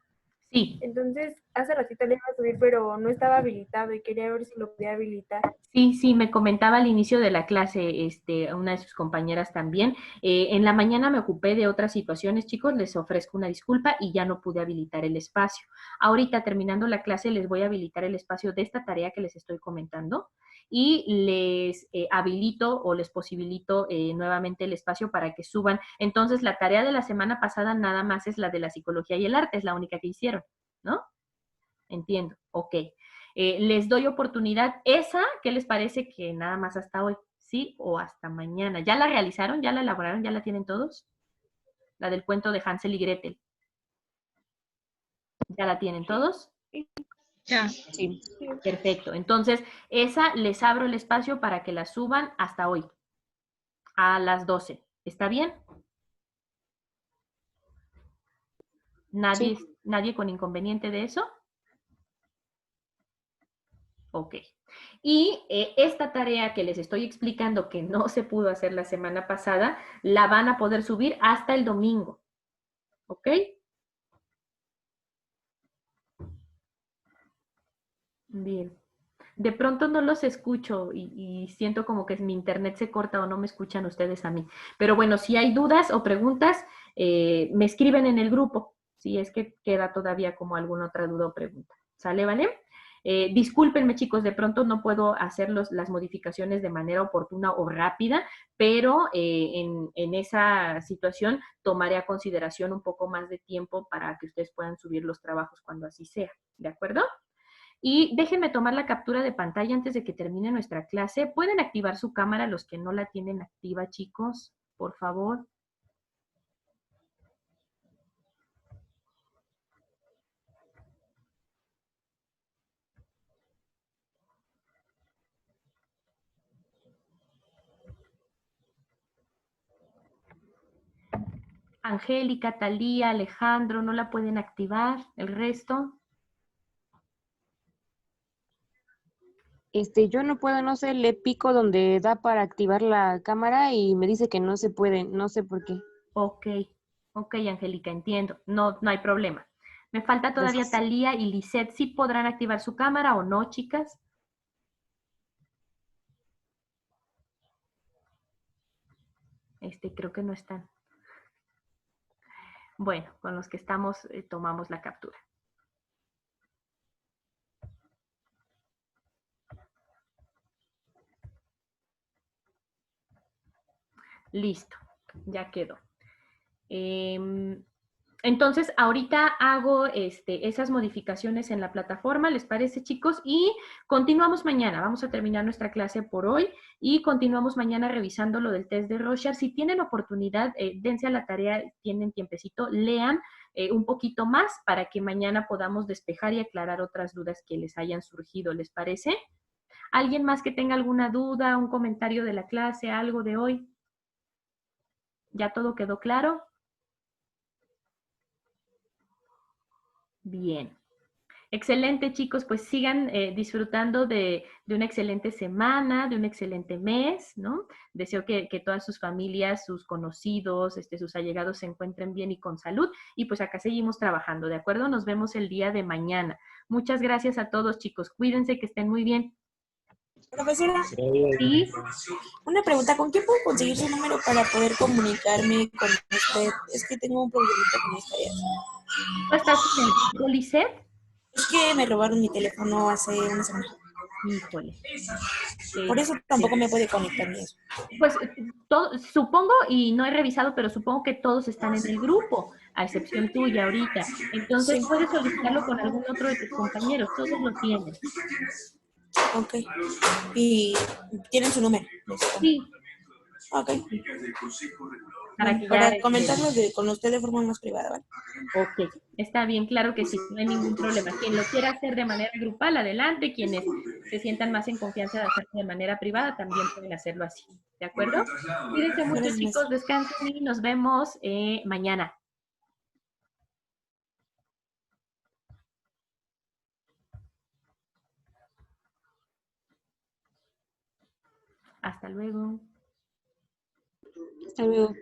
S1: Sí.
S11: Entonces, hace ratito le iba a subir, pero no estaba habilitado y quería ver si lo podía habilitar.
S1: Sí, me comentaba al inicio de la clase, una de sus compañeras también. En la mañana me ocupé de otras situaciones, chicos, les ofrezco una disculpa y ya no pude habilitar el espacio. Ahorita, terminando la clase, les voy a habilitar el espacio de esta tarea que les estoy comentando y les habilito o les posibilito nuevamente el espacio para que suban. Entonces, la tarea de la semana pasada nada más es la de la psicología y el arte, es la única que hicieron, ¿no? Entiendo, ok. Les doy oportunidad. Esa, ¿qué les parece que nada más hasta hoy? ¿Sí o hasta mañana? ¿Ya la realizaron? ¿Ya la elaboraron? ¿Ya la tienen todos? La del cuento de Hansel y Gretel. ¿Ya la tienen todos?
S5: Ya.
S7: Sí.
S1: Perfecto. Entonces, esa les abro el espacio para que la suban hasta hoy, a las 12. ¿Está bien? ¿Nadie, nadie con inconveniente de eso? Ok. Y esta tarea que les estoy explicando que no se pudo hacer la semana pasada, la van a poder subir hasta el domingo. ¿Ok? Bien. De pronto no los escucho y siento como que mi internet se corta o no me escuchan ustedes a mí. Pero bueno, si hay dudas o preguntas, me escriben en el grupo, si es que queda todavía como alguna otra duda o pregunta. ¿Sale, vale? Discúlpenme, chicos, de pronto no puedo hacer las modificaciones de manera oportuna o rápida, pero en esa situación tomaré a consideración un poco más de tiempo para que ustedes puedan subir los trabajos cuando así sea. ¿De acuerdo? Y déjenme tomar la captura de pantalla antes de que termine nuestra clase. ¿Pueden activar su cámara los que no la tienen activa, chicos? Por favor. Angélica, Talía, Alejandro, ¿no la pueden activar? ¿El resto?
S7: Yo no puedo, no sé, le pico donde da para activar la cámara y me dice que no se puede, no sé por qué.
S1: Ok, ok, Angélica, entiendo. No, no hay problema. Me falta todavía
S7: Gracias.
S1: Talía y Lisette. ¿Sí podrán activar su cámara o no, chicas? Creo que no están. Bueno, con los que estamos tomamos la captura. Listo, ya quedó. Entonces, ahorita hago esas modificaciones en la plataforma, ¿les parece, chicos? Y continuamos mañana. Vamos a terminar nuestra clase por hoy y continuamos mañana revisando lo del test de Rorschach. Si tienen oportunidad, dense a la tarea, tienen tiempecito, lean un poquito más para que mañana podamos despejar y aclarar otras dudas que les hayan surgido, ¿les parece? ¿Alguien más que tenga alguna duda, un comentario de la clase, algo de hoy? ¿Ya todo quedó claro? Bien. Excelente, chicos, pues sigan disfrutando de una excelente semana, de un excelente mes, ¿no? Deseo que todas sus familias, sus conocidos, sus allegados se encuentren bien y con salud. Y pues acá seguimos trabajando, ¿de acuerdo? Nos vemos el día de mañana. Muchas gracias a todos, chicos. Cuídense, que estén muy bien.
S9: Profesora,
S1: Sí.
S9: una pregunta, ¿con quién puedo conseguir su número para poder comunicarme con usted? Es que tengo un problemita con mis tareas.
S1: ¿Tú estás en el Lisette?
S9: Es que me robaron mi teléfono hace una semana.
S1: Híjole.
S9: Por eso tampoco me puede conectar ni eso.
S1: Pues supongo, y no he revisado, pero supongo que todos están en el grupo, a excepción tuya ahorita. Entonces,
S9: Sí.
S1: puedes solicitarlo con algún otro de tus compañeros, todos lo tienen.
S9: Ok. ¿Y tienen su número?
S1: Sí.
S9: Ok.
S1: Para que
S9: Para
S1: ya...
S9: comentarlo con usted de forma más privada, ¿vale?
S1: Ok, está bien, claro que sí, no hay ningún problema. Quien lo quiera hacer de manera grupal, adelante. Quienes se sientan más en confianza de hacerlo de manera privada, también pueden hacerlo así. ¿De acuerdo? Cuídense mucho,
S9: Gracias.
S1: chicos, descansen y nos vemos mañana. Hasta luego.
S7: Hasta luego.